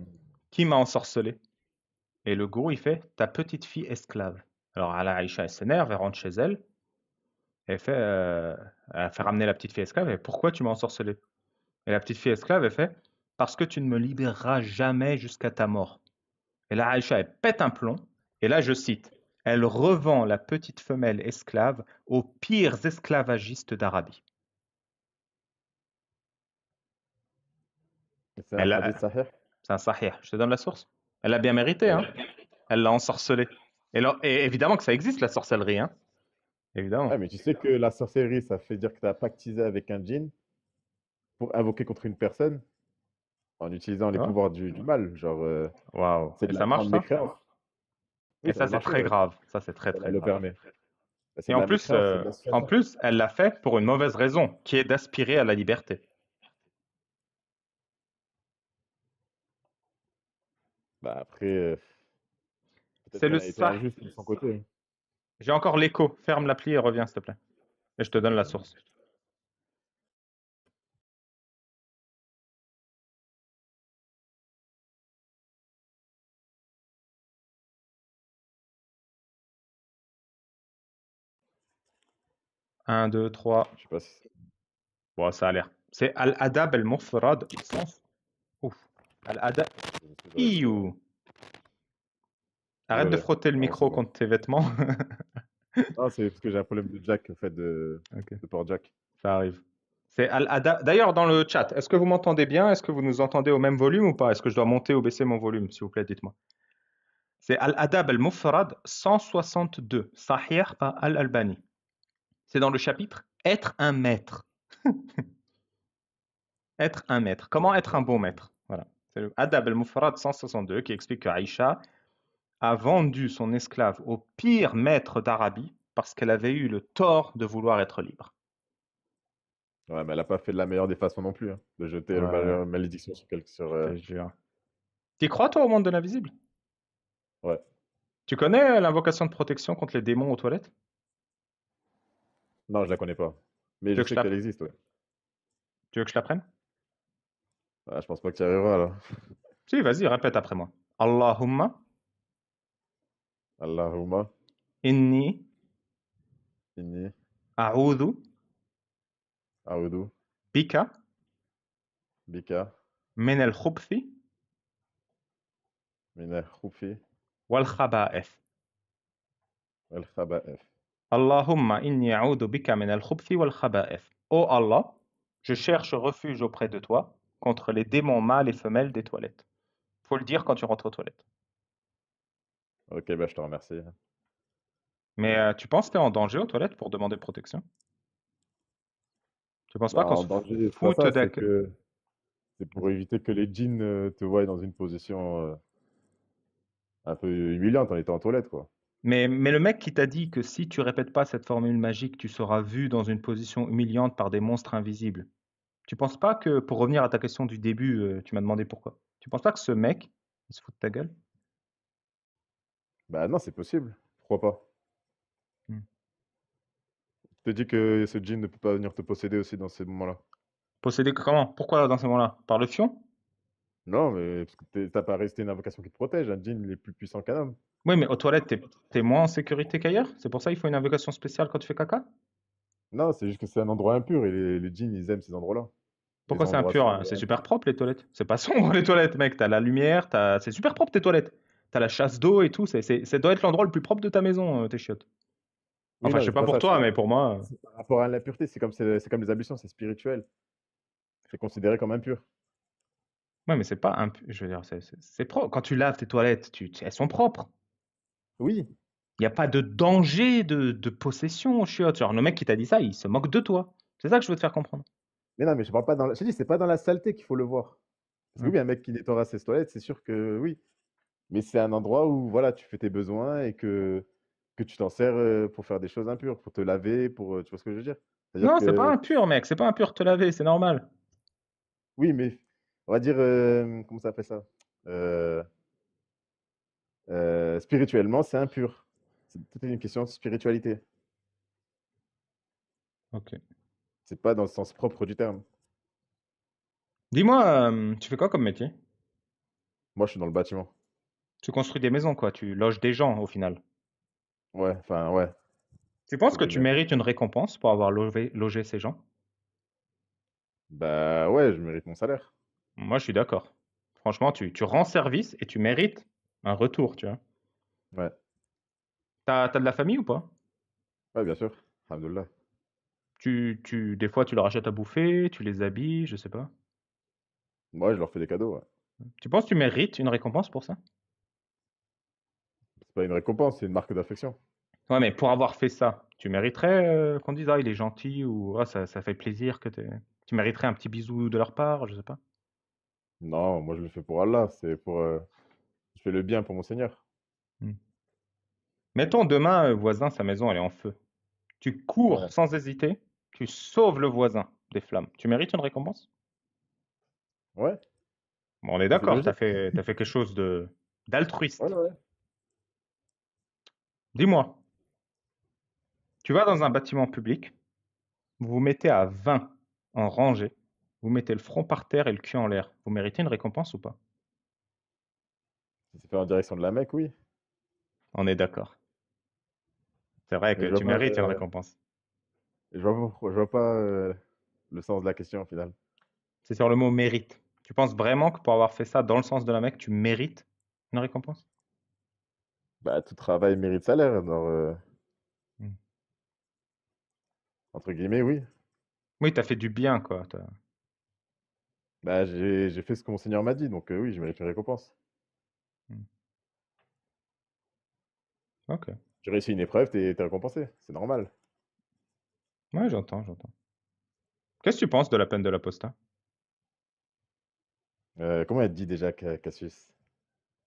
qui m'a ensorcelé? Et le gourou, il fait, ta petite fille esclave. Alors, Aïcha, elle s'énerve, elle rentre chez elle. Elle fait ramener la petite fille esclave. Et pourquoi tu m'as ensorcelé? Et la petite fille esclave, elle fait, parce que tu ne me libéreras jamais jusqu'à ta mort. Et là, Aïcha, elle pète un plomb. Et là, je cite, elle revend la petite femelle esclave aux pires esclavagistes d'Arabie. C'est un Elle hadith a, sahih. c'est un sahih. Je te donne la source. Elle a bien mérité, hein. Elle l'a ensorcelé. Et évidemment que ça existe, la sorcellerie, hein. Évidemment. Ah, mais tu sais que la sorcellerie, ça fait dire que tu as pactisé avec un djinn pour invoquer contre une personne en utilisant Tu les vois? pouvoirs du mal. Genre, Waouh. c'est Et de la ça marche, grande ça? mécréance. Et Oui, ça ça, peut c'est marcher, très ouais. grave. Ça, c'est très, Ça très le grave. permet. Bah, c'est Et de la mécréance, c'est de en l'association. plus, elle l'a fait pour une mauvaise raison, qui est d'aspirer à la liberté. Bah, après, peut-être C'est le qu'elle a été ça. injuste de son côté. J'ai encore l'écho. Ferme l'appli et reviens, s'il te plaît. Et je te donne la source. Un, deux, trois. Je sais pas si Bon, ça a l'air. C'est Al-Adab al-Mufrad. Ouf. Al-Adab. c'est ce que j'aurais dit. Ouais. Iou. Arrête de Désolé. frotter le Non, c'est micro bon. contre tes vêtements. Non, c'est parce que j'ai un problème de jack, au fait, Ok, de port jack. ça arrive. C'est Al-Adab. D'ailleurs, dans le chat, est-ce que vous m'entendez bien? Est-ce que vous nous entendez au même volume ou pas? Est-ce que je dois monter ou baisser mon volume, s'il vous plaît, dites-moi. C'est Al-Adab al-Mufrad 162, Sahih par Al-Albani. C'est dans le chapitre Être un maître. Être un maître. Comment être un bon maître? Voilà. C'est le Adab al-Mufrad 162 qui explique que Aïcha a vendu son esclave au pire maître d'Arabie parce qu'elle avait eu le tort de vouloir être libre. Ouais, mais elle a pas fait de la meilleure des façons non plus, hein, de jeter le Ouais, malédiction sur quelque sur. je te jure. Tu crois, toi, au monde de l'invisible? Ouais. Tu connais l'invocation de protection contre les démons aux toilettes? Non, je la connais pas. Mais Tu je veux que je sais qu'elle t'app- existe, ouais. tu veux que je l'apprenne? Ah, je pense pas que tu y arriveras là. Si, vas-y, répète après moi. Allahumma Allahumma inni inni a'udhu a'udhu bika bika min al-khubthi min al-khufi wal khaba'ith. wal khaba'ith. Allahumma inni a'udhu bika min al-khubthi wal khaba'ith. Oh Allah, je cherche refuge auprès de toi contre les démons mâles et femelles des toilettes. Faut le dire quand tu rentres aux toilettes. Ok, bah je te remercie. Mais tu penses que tu es en danger aux toilettes pour demander protection? Tu penses Bah, pas qu'on en se danger, c'est pas foute ça, c'est d'accueil? que c'est pour éviter que les djinns te voient dans une position un peu humiliante en étant en toilette, quoi. Mais le mec qui t'a dit que si tu répètes pas cette formule magique, tu seras vu dans une position humiliante par des monstres invisibles. Tu penses pas que, pour revenir à ta question du début, tu m'as demandé pourquoi. Tu penses pas que ce mec, Ils se foutent de ta gueule. Bah non, c'est possible. Pourquoi pas? Hmm. Je te dis que ce djinn ne peut pas venir te posséder aussi dans ces moments-là. Posséder comment? Pourquoi dans ce moment-là? Par le fion? Non, mais parce que t'as pas resté une invocation qui te protège. Un djinn, il est plus puissant qu'un homme. Oui, mais aux toilettes, t'es moins en sécurité qu'ailleurs? C'est pour ça qu'il faut une invocation spéciale quand tu fais caca? Non, c'est juste que c'est un endroit impur et les djinns, ils aiment ces endroits-là. Les Pourquoi c'est endroits impur, hein? sombres et C'est super impurs. propre les toilettes. C'est pas sombre les toilettes, mec. T'as la lumière, c'est super propre tes toilettes. T'as la chasse d'eau et tout. Ça doit être l'endroit le plus propre de ta maison, tes chiottes. Oui, Enfin, non, je mais sais c'est pas pas pour ça. toi, mais pour moi. C'est par rapport à l'impureté. C'est comme les ablutions, c'est spirituel. C'est considéré comme impur. Ouais, mais c'est pas je veux dire, c'est propre. Quand tu laves tes toilettes, elles sont propres. Oui, Il n'y a pas de danger de possession, chiotte. Genre, le mec qui t'a dit ça, il se moque de toi. C'est ça que je veux te faire comprendre. mais non, mais je parle pas dans la... Je te dis, c'est pas dans la saleté qu'il faut le voir. Parce que Hmm. oui, un mec qui nettoiera ses toilettes, c'est sûr que oui. Mais c'est un endroit où voilà, tu fais tes besoins et que tu t'en sers pour faire des choses impures, pour te laver, pour, tu vois ce que je veux dire? C'est-à-dire Non, c'est pas que impur, mec. C'est pas impur de te laver, c'est normal. oui, mais on va dire, comment ça s'appelle ça? Euh, spirituellement, c'est impur. C'est tout est une question de spiritualité. Ok. C'est pas dans le sens propre du terme. Dis-moi, tu fais quoi comme métier? Moi, je suis dans le bâtiment. Tu construis des maisons, quoi. Tu loges des gens, au final. Ouais, enfin, ouais, Tu penses entre que tu guillemets. mérites une récompense pour avoir logé ces gens? Bah ouais, je mérite mon salaire. Moi, je suis d'accord. Franchement, tu rends service et tu mérites un retour, tu vois. Ouais, T'as de la famille ou pas? ouais, bien sûr. Alhamdoulilah. Des fois, tu leur achètes à bouffer, tu les habilles, je sais pas. Moi, je leur fais des cadeaux. Ouais. Tu penses que tu mérites une récompense pour ça? C'est pas une récompense, c'est une marque d'affection. Ouais, mais pour avoir fait ça, tu mériterais qu'on dise, ah, il est gentil ou ah, ça fait plaisir que tu mériterais un petit bisou de leur part, je sais pas. Non, moi, je le fais pour Allah. C'est pour, je fais le bien pour mon Seigneur. Hmm. Mettons demain, voisin, sa maison, elle est en feu. Tu cours Ouais. sans hésiter, tu sauves le voisin des flammes. Tu mérites une récompense? Ouais, Bon, on est c'est d'accord, logique. t'as fait quelque chose Ouais, d'altruiste. ouais. Dis-moi, tu vas dans un bâtiment public, vous vous mettez à 20 en rangée, vous mettez le front par terre et le cul en l'air. Vous méritez une récompense ou pas? Si c'est fait en direction de la Mecque, oui. On est d'accord. C'est vrai Mais que tu mérites une récompense. je vois pas le sens de la question au final. C'est sur le mot mérite. Tu penses vraiment que pour avoir fait ça dans le sens de la Mecque, tu mérites une récompense? Bah, tout travail mérite salaire, Hmm. entre guillemets, oui. Oui, t'as fait du bien, quoi. Bah, j'ai fait ce que mon Seigneur m'a dit, donc oui, je mérite une récompense. Hmm. Ok. Tu réussis une épreuve, t'es récompensé, c'est normal. Ouais, j'entends. Qu'est-ce que tu penses de la peine de l'apostat? Comment elle dit déjà, Cassius?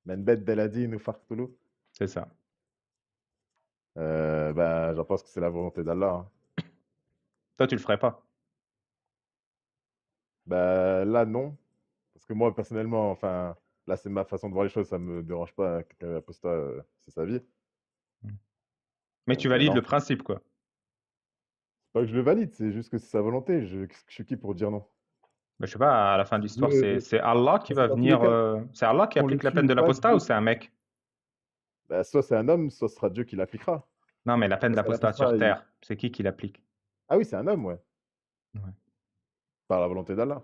Men beddela dinu faqtulu. C'est ça. Bah, j'en pense que c'est la volonté d'Allah, hein. Toi, tu le ferais pas. Bah, là, non. Parce que moi, personnellement, enfin, là, c'est ma façon de voir les choses, ça me dérange pas qu'un apostat, c'est sa vie. Hmm. Mais tu Donc, valides le non. principe, quoi. C'est pas que je le valide, c'est juste que c'est sa volonté. Je suis qui pour dire non? Mais je sais pas, à la fin de l'histoire, Dieu, c'est Allah qui parce que va dans tous les venir. cas, C'est Allah qui qu'on le applique la tue peine ou de pas, l'apostat ou Dieu, c'est un mec? bah, soit c'est un homme, soit ce sera Dieu qui l'appliquera. Non, mais la peine de Parce qu'un l'apostat sur apostat, terre, c'est qui l'applique? ah oui, c'est un homme, ouais, Ouais. par la volonté d'Allah.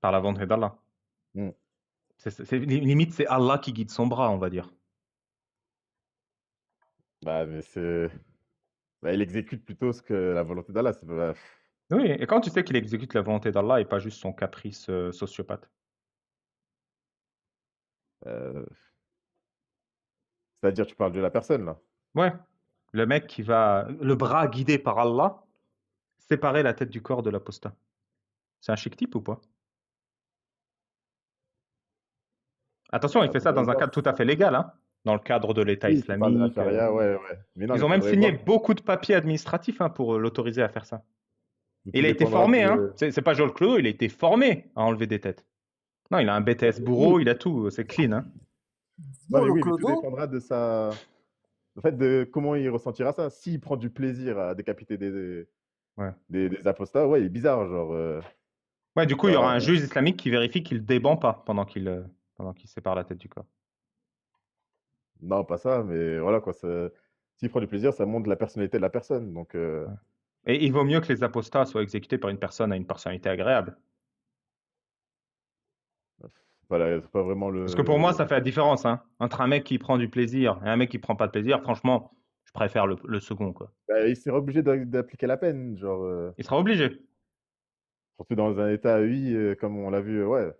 Par la volonté d'Allah. Hmm. Limite, c'est Allah qui guide son bras, on va dire. Bah, mais c'est. Bah, il exécute plutôt ce que la volonté d'Allah. Oui, et quand tu sais qu'il exécute la volonté d'Allah et pas juste son caprice sociopathe. euh, c'est-à-dire, tu parles de la personne, là. Ouais, le mec qui va, le bras guidé par Allah, séparer la tête du corps de l'apostat. C'est un chic type ou pas? Attention, il Bah, fait ça faudrait dans un voir. cadre tout à fait légal, hein, dans le cadre de l'État Oui, tu parles de la islamique. charia, ouais, ouais. Mais non, Ils mais ont même faudrait signé voir. beaucoup de papiers administratifs hein, pour l'autoriser à faire ça. Mais Et tout il a été dépendra formé, hein. de. C'est pas Joel Clodo, il a été formé à enlever des têtes. Non, il a un BTS Oui, bourreau, il a tout, c'est clean, hein. Non, Dans mais le oui, mais tout Congo, dépendra de sa. En fait, de comment il ressentira ça. S'il prend du plaisir à décapiter Ouais. des apostats, ouais, il est bizarre. Genre, Ouais, du coup, il y aura un bah, juge islamique qui vérifie qu'il dément pas pendant qu'il sépare la tête du corps. non, pas ça, mais voilà quoi. S'il prend du plaisir, ça montre la personnalité de la personne. Donc, Ouais. Et il vaut mieux que les apostats soient exécutés par une personne à une personnalité agréable. voilà, c'est pas vraiment Parce que pour moi, le. ça fait la différence, hein. Entre un mec qui prend du plaisir et un mec qui prend pas de plaisir, franchement, je préfère le second, quoi. Bah, il sera obligé d'appliquer la peine. Genre, Il sera obligé. surtout dans un état UI, comme on l'a vu, ouais.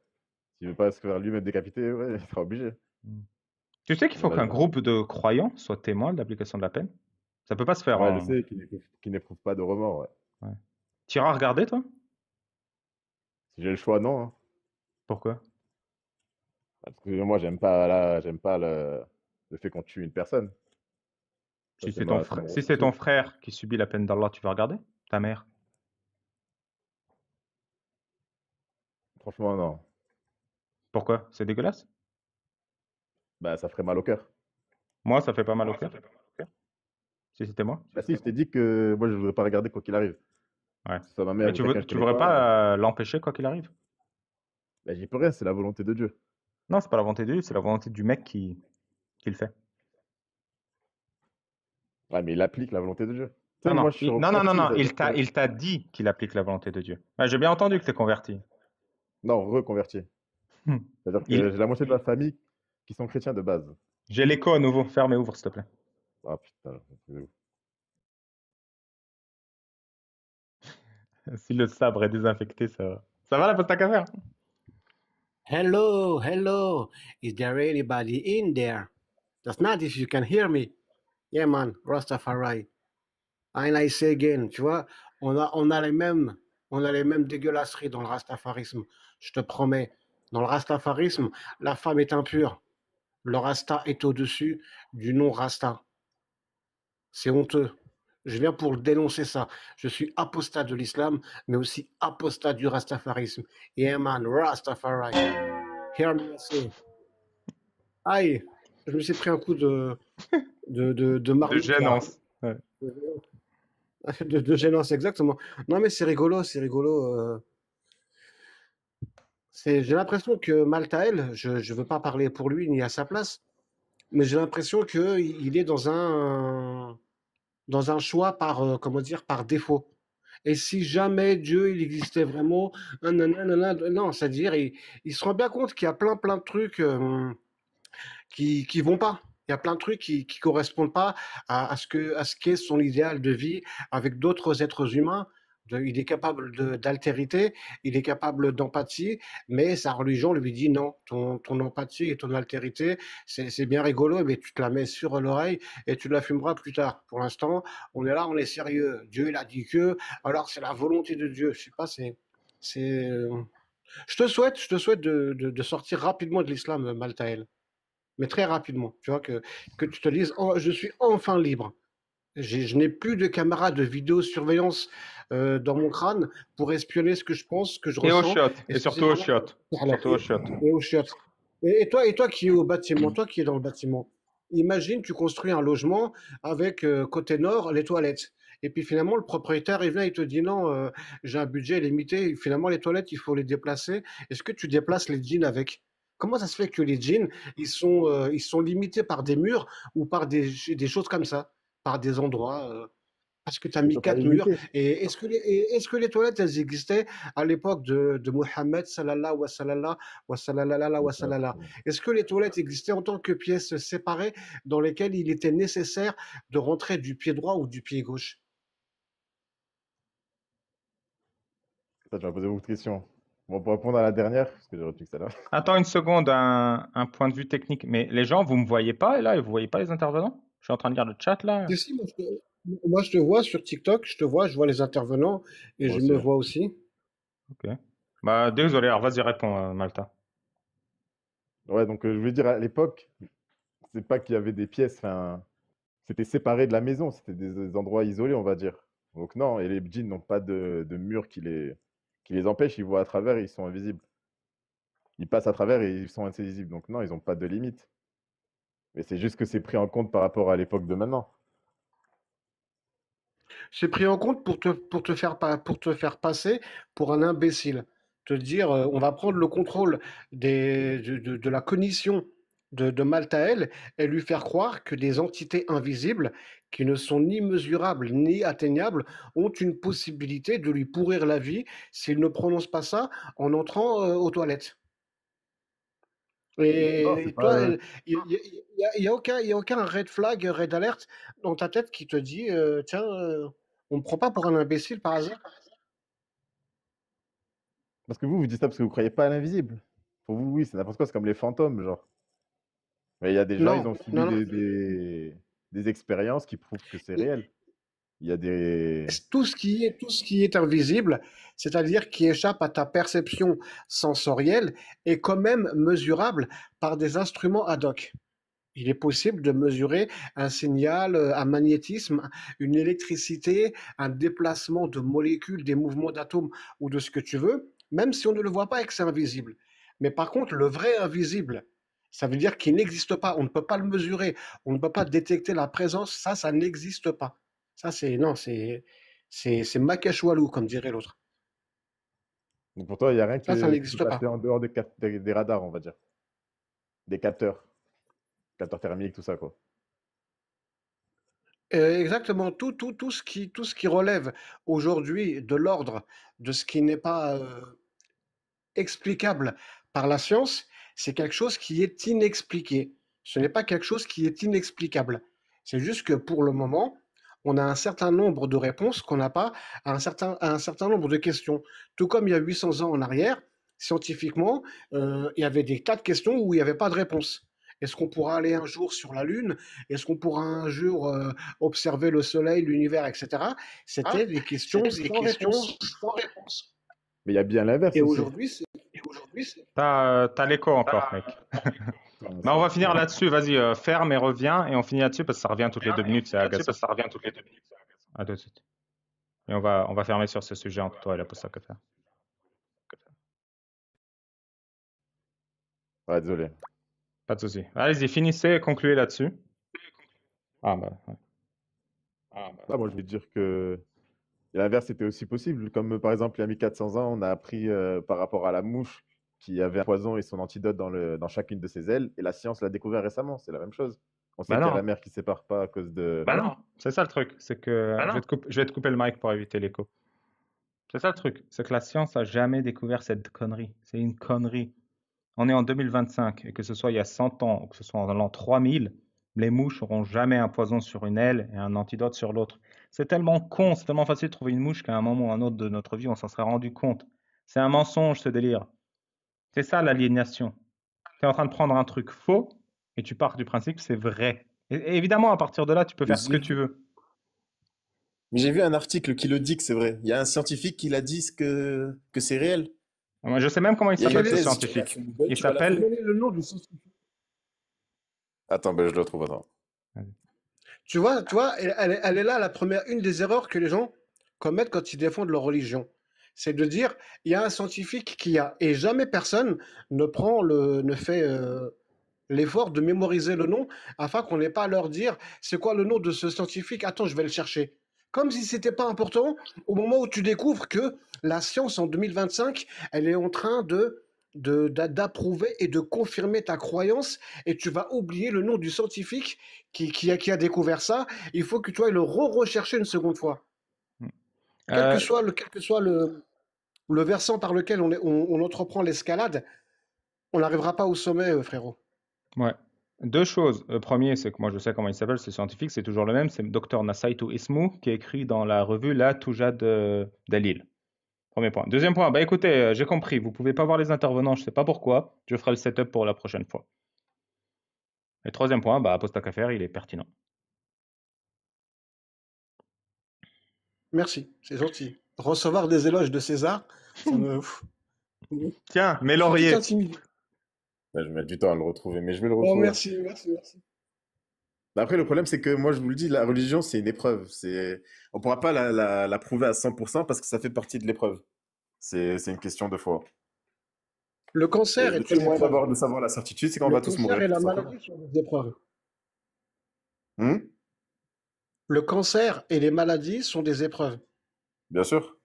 S'il veut pas se faire lui-même décapiter, ouais, il sera obligé, Mm. Tu sais qu'il à faut mon qu'un avis. groupe de croyants soit témoin de l'application de la peine? Ça peut pas se faire Ouais, je en... sais qu'il n'éprouve pas de remords, ouais. Ouais. Tu iras regarder, toi? Si j'ai le choix, non, hein. Pourquoi? Parce que moi, j'aime pas le fait qu'on tue une personne. Ça, Si c'est ton c'est mon frère, si c'est ressenti. ton frère qui subit la peine d'Allah, tu vas regarder? Ta mère? Franchement, non. Pourquoi? C'est dégueulasse? Bah, ça ferait mal au cœur. Moi, ça fait pas mal au cœur. Si c'était moi? Bah si, je t'ai dit que moi, je voudrais pas regarder quoi qu'il arrive. Ouais. Que ce soit ma Mais mère ou quelqu'un que je tu connais voudrais pas, pas l'empêcher quoi qu'il arrive? bah, j'y peux rien, c'est la volonté de Dieu. Non, c'est pas la volonté de Dieu, c'est la volonté du mec qui le fait. Ouais, mais il applique la volonté de Dieu. Tu Non, sais, moi, non, je suis non, non, non, reconverti, non, ça veut dire que. il t'a dit qu'il applique la volonté de Dieu. Ouais, j'ai bien entendu que t'es converti. Non, reconverti. Hmm. C'est-à-dire que Il... j'ai la moitié de ma famille qui sont chrétiens de base. J'ai l'écho à nouveau. Ferme et ouvre, s'il te plaît. Ah putain. Si le sabre est désinfecté, ça va. Ça va la poste à faire? hello, hello. Is there anybody in there? That's not if you can hear me. Yeah, man, Rastafari. And I say again, tu vois, on a les mêmes dégueulasseries dans le rastafarisme. Je te promets. Dans le rastafarisme, la femme est impure. Le rasta est au-dessus du non-rasta. C'est honteux. Je viens pour dénoncer ça. Je suis apostat de l'islam, mais aussi apostat du rastafarisme. Yeah, man, Rastafari. Hear me say. Aïe, je me suis pris un coup de De marmite là. gênance. Ouais. De gênance, exactement. Non, mais c'est rigolo, c'est rigolo. J'ai l'impression que Maltael, je ne veux pas parler pour lui ni à sa place, mais j'ai l'impression qu'il est dans un choix par, comment dire, par défaut. Et si jamais Dieu il existait vraiment, non, c'est-à-dire il se rend bien compte qu'il y a plein de trucs qui vont pas. Il y a plein de trucs qui correspondent pas à ce qu'est son idéal de vie avec d'autres êtres humains. Il est capable d'altérité, il est capable d'empathie, mais sa religion lui dit non, ton empathie et ton altérité, c'est bien rigolo, mais tu te la mets sur l'oreille et tu la fumeras plus tard. Pour l'instant, on est là, on est sérieux. Dieu, il a dit que, alors c'est la volonté de Dieu. Je sais pas, c'est, je te souhaite de sortir rapidement de l'islam, Maltaël, mais très rapidement. Tu vois, que tu te dises, oh, je suis enfin libre. Je n'ai plus de caméras de vidéosurveillance dans mon crâne pour espionner ce que je pense, ce que je Et aux ressens chiottes. et Et ce que surtout aux c'est. chiottes. Surtout aux chiottes. Et aux chiottes. Et toi qui es au bâtiment, toi qui es dans le bâtiment, imagine, tu construis un logement avec côté nord les toilettes. Et puis finalement, le propriétaire, il vient, il te dit non, j'ai un budget limité. Finalement, les toilettes, il faut les déplacer. Est-ce que tu déplaces les jeans avec? Comment ça se fait que les jeans, ils sont limités par des murs ou par des choses comme ça, par des endroits parce que tu as Ils mis sont pas quatre murs. limités. Et est-ce que les toilettes, elles existaient à l'époque de Mohammed, sallallahu wa sallallahu wa sallallahu wa sallallahu? Est-ce que les toilettes existaient en tant que pièces séparées dans lesquelles il était nécessaire de rentrer du pied droit ou du pied gauche? Ça, tu m'as posé beaucoup de questions. Bon, pour répondre à la dernière, parce que j'ai retenu que celle-là. Attends une seconde, un point de vue technique. Mais les gens, vous me voyez pas là et vous voyez pas les intervenants? Je suis en train de lire le chat là. Si, si, moi, je te vois sur TikTok, je vois les intervenants et Moi je aussi. me vois aussi. Ok. Bah désolé, alors vas-y réponds, Malta. Ouais, donc je voulais dire, à l'époque, c'est pas qu'il y avait des pièces, enfin, c'était séparé de la maison, c'était des endroits isolés, on va dire. Donc non, et les djinns n'ont pas de mur qui les empêche, ils voient à travers et ils sont invisibles. Ils passent à travers et ils sont invisibles. Donc non, ils n'ont pas de limite. Mais c'est juste que c'est pris en compte par rapport à l'époque de maintenant. C'est pris en compte pour te faire passer pour un imbécile. Te dire, on va prendre le contrôle de la cognition de Maltaël et lui faire croire que des entités invisibles qui ne sont ni mesurables ni atteignables ont une possibilité de lui pourrir la vie s'il ne prononce pas ça en entrant aux toilettes. Non, c'est Et toi, pas. il y a aucun red flag, red alert dans ta tête qui te dit, tiens, on me prend pas pour un imbécile par hasard? Parce que vous dites ça parce que vous croyez pas à l'invisible. Pour vous, oui, c'est n'importe quoi, c'est comme les fantômes, genre. Mais il y a des gens, Non, ils ont subi non, non. des expériences qui prouvent que c'est réel. Il y a des. Tout ce qui est invisible, c'est-à-dire qui échappe à ta perception sensorielle, est quand même mesurable par des instruments ad hoc. Il est possible de mesurer un signal, un magnétisme, une électricité, un déplacement de molécules, des mouvements d'atomes ou de ce que tu veux, même si on ne le voit pas et que c'est invisible. Mais par contre, le vrai invisible, ça veut dire qu'il n'existe pas. On ne peut pas le mesurer. On ne peut pas détecter la présence. Ça n'existe pas. Ça, c'est non, c'est Makashwalou, comme dirait l'autre. Donc pour toi, il n'y a rien Ça qui peut n'existe passer pas. en dehors des radars, on va dire. Des capteurs thermiques, tout ça, quoi. Exactement, tout ce qui relève aujourd'hui de l'ordre de ce qui n'est pas explicable par la science, c'est quelque chose qui est inexpliqué. Ce n'est pas quelque chose qui est inexplicable. C'est juste que pour le moment, on a un certain nombre de réponses qu'on n'a pas à un certain nombre de questions. Tout comme il y a 800 ans en arrière, scientifiquement, il y avait des tas de questions où il n'y avait pas de réponse. Est-ce qu'on pourra aller un jour sur la Lune? Est-ce qu'on pourra un jour observer le Soleil, l'univers, etc. C'était des questions sans réponse. Mais il y a bien l'inverse Et aussi. aujourd'hui, T'as l'écho encore, mec. Putain, Bah, on va finir ouais. là-dessus. Vas-y, ferme et reviens. Et on finit là-dessus parce que ça revient toutes les 2 minutes. C'est agaçant. À tout de suite. Et on va fermer sur ce sujet entre toi et la poste à faire. Ouais, désolé. Pas de souci. Allez-y, finissez et concluez là-dessus. Ah, bah, ouais. Ah, moi, je vais dire que l'inverse était aussi possible. Comme par exemple, il y a 1400 ans, on a appris par rapport à la mouche qui avait un poison et son antidote dans chacune de ses ailes. Et la science l'a découvert récemment. C'est la même chose. On sait Bah qu'il y a la non. mer qui sépare pas à cause de. Bah non. C'est ça le truc. C'est que je vais te couper le mic pour éviter l'écho. C'est ça le truc. C'est que la science a jamais découvert cette connerie. C'est une connerie. On est en 2025 et que ce soit il y a 100 ans ou que ce soit en l'an 3000, les mouches n'auront jamais un poison sur une aile et un antidote sur l'autre. C'est tellement con, c'est tellement facile de trouver une mouche qu'à un moment ou un autre de notre vie, on s'en serait rendu compte. C'est un mensonge, ce délire. C'est ça l'aliénation. Tu es en train de prendre un truc faux et tu pars du principe que c'est vrai. Et évidemment, à partir de là, tu peux Mais faire ce que tu veux. j'ai vu un article qui le dit que c'est vrai. Il y a un scientifique qui l'a dit que c'est réel. Moi, je sais même comment il Il y a s'appelle une ce thèse, tu vas la scientifique. faire Google, Il tu vas la s'appelle. trouver. quel est le nom du scientifique? Attends, ben je le trouve, attends. Tu vois, elle est là la première, une des erreurs que les gens commettent quand ils défendent leur religion. C'est de dire, il y a un scientifique qui a, et jamais personne ne fait l'effort de mémoriser le nom afin qu'on n'ait pas à leur dire, c'est quoi le nom de ce scientifique? Attends, je vais le chercher. Comme si c'était pas important au moment où tu découvres que la science en 2025, elle est en train d'approuver et de confirmer ta croyance et tu vas oublier le nom du scientifique qui a découvert ça. Il faut que tu ailles le rechercher une seconde fois. Euh, Quel que soit le versant par lequel on entreprend l'escalade, on n'arrivera pas au sommet, frérot. Ouais. Deux choses. Le premier, c'est que moi je sais comment il s'appelle, c'est scientifique, c'est toujours le même, c'est Dr Nassaitou Ismou qui est écrit dans la revue La Toujad Dalil. Premier point. Deuxième point, bah écoutez, j'ai compris, vous pouvez pas voir les intervenants, je sais pas pourquoi, je ferai le setup pour la prochaine fois. Et troisième point, bah poste à faire, il est pertinent. Merci, c'est gentil. Recevoir des éloges de César, ça me. Tiens, mes Je suis tout lauriers. intimidé. Là, je vais mettre du temps à le retrouver, mais je vais le Oh, retrouver. merci, merci, merci. Après, le problème, c'est que moi, je vous le dis, la religion, c'est une épreuve. On pourra pas la prouver à 100% parce que ça fait partie de l'épreuve. C'est une question de foi. Le cancer Le est seul une moyen épreuve. de savoir la certitude, c'est qu'on Le va tous cancer mourir, et la tout simplement. maladie sont des épreuves. Hmm. Le cancer et les maladies sont des épreuves, Bien sûr.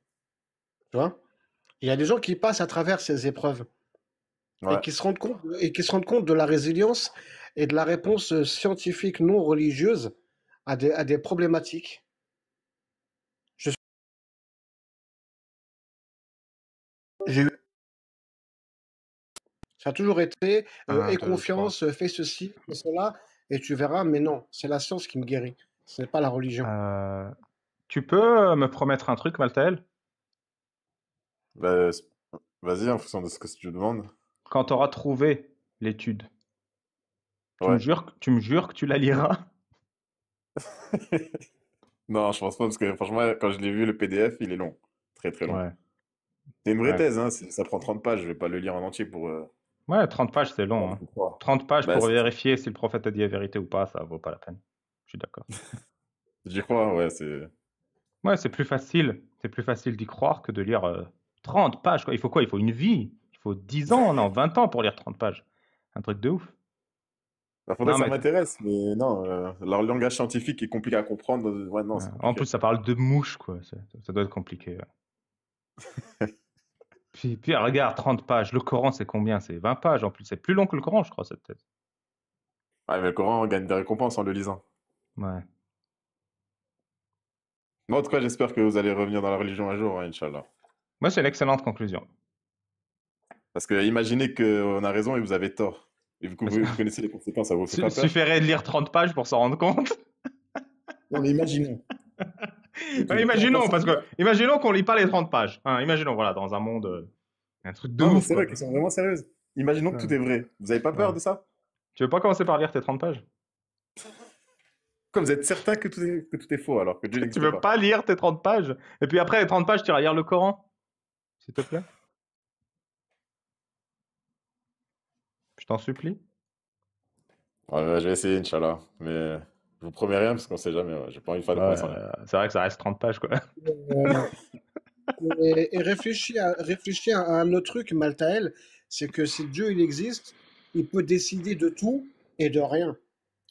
tu vois? Il y a des gens qui passent à travers ces épreuves et Ouais. qui se rendent compte de la résilience et de la réponse scientifique non religieuse à des problématiques. Je suis- J'ai eu, ça a toujours été Un, aie deux, trois. confiance, fais ceci, fais cela, et tu verras, mais non, c'est la science qui me guérit, ce n'est pas la religion. Euh, Tu peux me promettre un truc, Maltael? Bah, vas-y, en fonction de ce que tu demandes. Quand tu auras trouvé l'étude, Ouais. tu me jures que tu la liras? Non, je pense pas, parce que franchement, quand je l'ai vu, le PDF, il est long. Très, très long. Ouais, C'est une vraie ouais. thèse, hein. Ça prend 30 pages. Je vais pas le lire en entier pour Ouais, 30 pages, c'est long, pour hein. tout croire. 30 pages Bah, pour vérifier si le prophète a dit la vérité ou pas, ça vaut pas la peine. Je suis d'accord. j'y crois, ouais, c'est... Ouais, c'est plus facile. C'est plus facile d'y croire que de lire 30 pages, quoi. Il faut quoi? Il faut une vie. Il faut 10 ans, non, 20 ans pour lire 30 pages. Un truc de ouf. Bah, faudrait Non, que ça mais m'intéresse, mais non, leur langage scientifique est compliqué à comprendre. Ouais, non, c'est en plus, compliqué. ça parle de mouches, quoi. Ça doit être compliqué. Ouais. Puis, regarde, 30 pages. Le Coran, c'est combien? C'est 20 pages en plus. C'est plus long que le Coran, je crois, cette thèse. Ouais, mais le Coran gagne des récompenses en le lisant. Ouais. Moi, en tout cas, j'espère que vous allez revenir dans la religion un jour, hein, Inch'Allah. Moi, c'est une excellente conclusion. Parce que imaginez qu'on a raison et vous avez tort. Et du coup, Parce- vous connaissez les conséquences, ça vous fait pas peur? Suffirait de lire 30 pages pour s'en rendre compte. Non, mais imaginons. Ouais, imaginons qu'on lit pas les 30 pages. Hein, imaginons, voilà, dans un monde, un truc de Non, mais ouf, c'est quoi. vrai qu'elles sont vraiment sérieuses. Imaginons que Ouais, tout est vrai. Vous avez pas peur ouais. de ça? Tu veux pas commencer par lire tes 30 pages? Comme vous êtes certain que tout est faux, alors que Dieu Tu n'existe veux pas. pas lire tes 30 pages? Et puis après les 30 pages, tu iras lire le Coran? S'il te plaît? Je t'en supplie? Ouais, je vais essayer, Inch'Allah. Mais je vous promets rien parce qu'on sait jamais. Ouais. J'ai pas envie de faire de Ouais, promesses en l'air. c'est vrai que ça reste 30 pages, quoi. Euh, et réfléchis à un autre truc, Maltaël, c'est que si Dieu il existe, il peut décider de tout et de rien.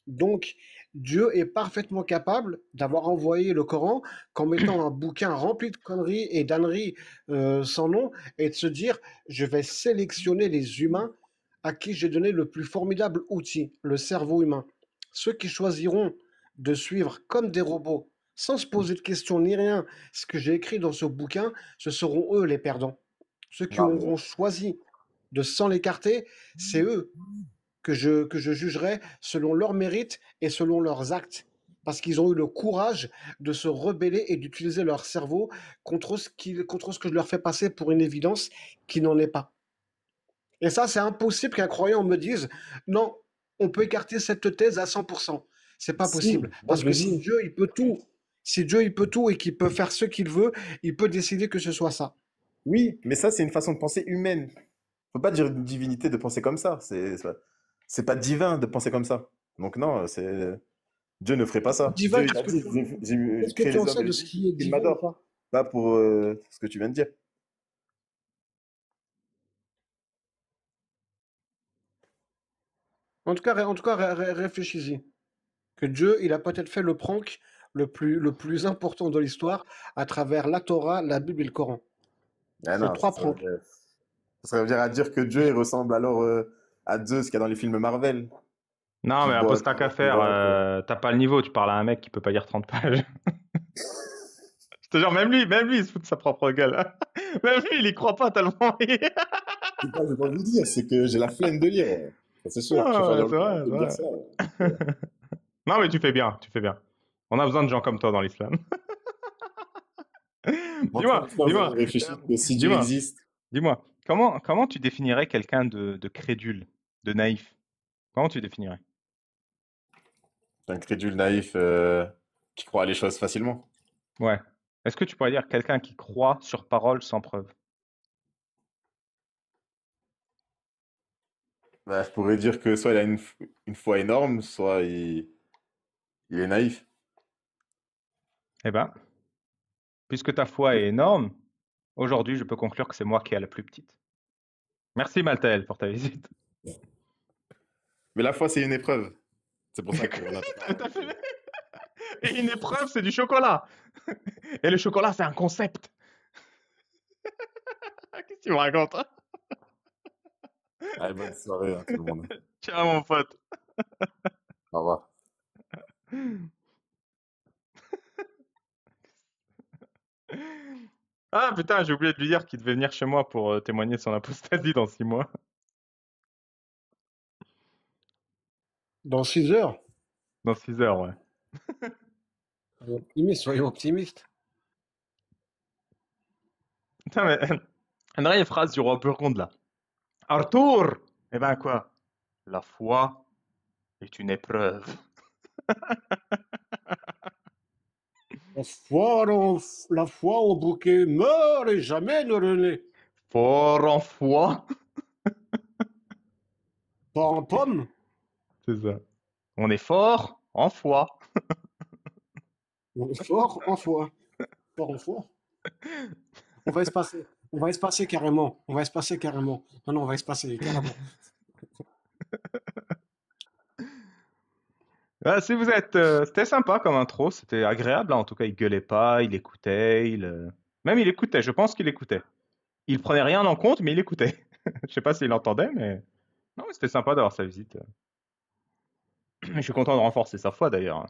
Donc, Dieu est parfaitement capable d'avoir envoyé le Coran qu'en mettant un bouquin rempli de conneries et d'âneries sans nom et de se dire, je vais sélectionner les humains à qui j'ai donné le plus formidable outil, le cerveau humain. Ceux qui choisiront de suivre comme des robots, sans se poser de questions ni rien, ce que j'ai écrit dans ce bouquin, ce seront eux les perdants. Ceux qui Non, mais auront choisi de s'en écarter, c'est eux que je jugerai selon leurs mérites et selon leurs actes. Parce qu'ils ont eu le courage de se rebeller et d'utiliser leur cerveau contre ce que je leur fais passer pour une évidence qui n'en est pas. Et ça, c'est impossible qu'un croyant me dise non, on peut écarter cette thèse à 100%. C'est pas si, possible. moi Parce je le que si dis. Dieu, il peut tout, si Dieu, il peut tout et qu'il peut faire ce qu'il veut, il peut décider que ce soit ça. Oui, mais ça, c'est une façon de penser humaine. Faut pas dire une divinité de penser comme ça. C'est pas divin de penser comme ça. Donc non, c'est Dieu ne ferait pas ça. Divin, Dieu, il a dit, j'ai qu'est-ce que créé tu en les hommes sais et de les ce filles qui est pour qu'ils divin ou m'adorent. pas? Pas pour ce que tu viens de dire. En tout cas, réfléchis-y. Que Dieu, il a peut-être fait le prank le plus important de l'histoire à travers la Torah, la Bible et le Coran. Ah C'est non, trois pranks. ça revient à dire que Dieu il ressemble alors à Zeus qu'il y a dans les films Marvel, Non, mais pose ta qui boit qu'à tout faire. droit. T'as pas le niveau. Tu parles à un mec qui peut pas lire 30 pages. Je te jure, même lui, il se fout de sa propre gueule. Même lui, il y croit pas tellement. C'est pas, je vais pas vous dire, c'est que j'ai la flemme de lire. Ouais. Ça, c'est sûr. Je préfère Ah, lire ouais, le c'est Coran vrai, que c'est de lire vrai. ça. Ouais. Non, mais tu fais bien, tu fais bien. On a besoin de gens comme toi dans l'islam. Moi, Dis-moi, j'espère que vous dis-moi, avez réfléchi que si Dieu dis-moi, existe, dis-moi. Comment tu définirais quelqu'un de crédule, de naïf? Comment tu définirais? c'est un crédule naïf qui croit à les choses facilement. Ouais. Est-ce que tu pourrais dire quelqu'un qui croit sur parole sans preuve? Bah, je pourrais dire que soit il a une foi énorme, soit il est naïf. Eh ben, puisque ta foi est énorme, aujourd'hui, je peux conclure que c'est moi qui ai la plus petite. Merci Maltaël pour ta visite. Mais la foi, c'est une épreuve. C'est pour ça qu'on a. T'as fumé? Et une épreuve, c'est du chocolat. Et le chocolat, c'est un concept. Qu'est-ce que tu me racontes, hein? Allez, bonne soirée, hein, tout le monde. Ciao, mon pote. Au revoir. Ah putain, j'ai oublié de lui dire qu'il devait venir chez moi pour témoigner de son apostasie dans 6 mois. Dans 6 heures. Dans 6 heures, ouais. Soyons optimistes. Putain, mais une dernière phrase du roi Burgonde là. Arthur! Eh ben quoi? La foi est une épreuve. La foi au bouquet meurt et jamais ne renaît. Fort en foi. Pas en pomme. C'est ça. On est fort en foi. On est fort en foi. Fort en foi. On va espacer. On va espacer carrément. On va espacer carrément. Non, on va espacer carrément. Ah, si vous êtes, c'était sympa comme intro, c'était agréable, hein. En tout cas, il gueulait pas, il écoutait, même il écoutait, je pense qu'il écoutait. Il prenait rien en compte, mais il écoutait. Je sais pas s'il entendait, mais non, mais c'était sympa d'avoir sa visite. Je suis content de renforcer sa foi d'ailleurs.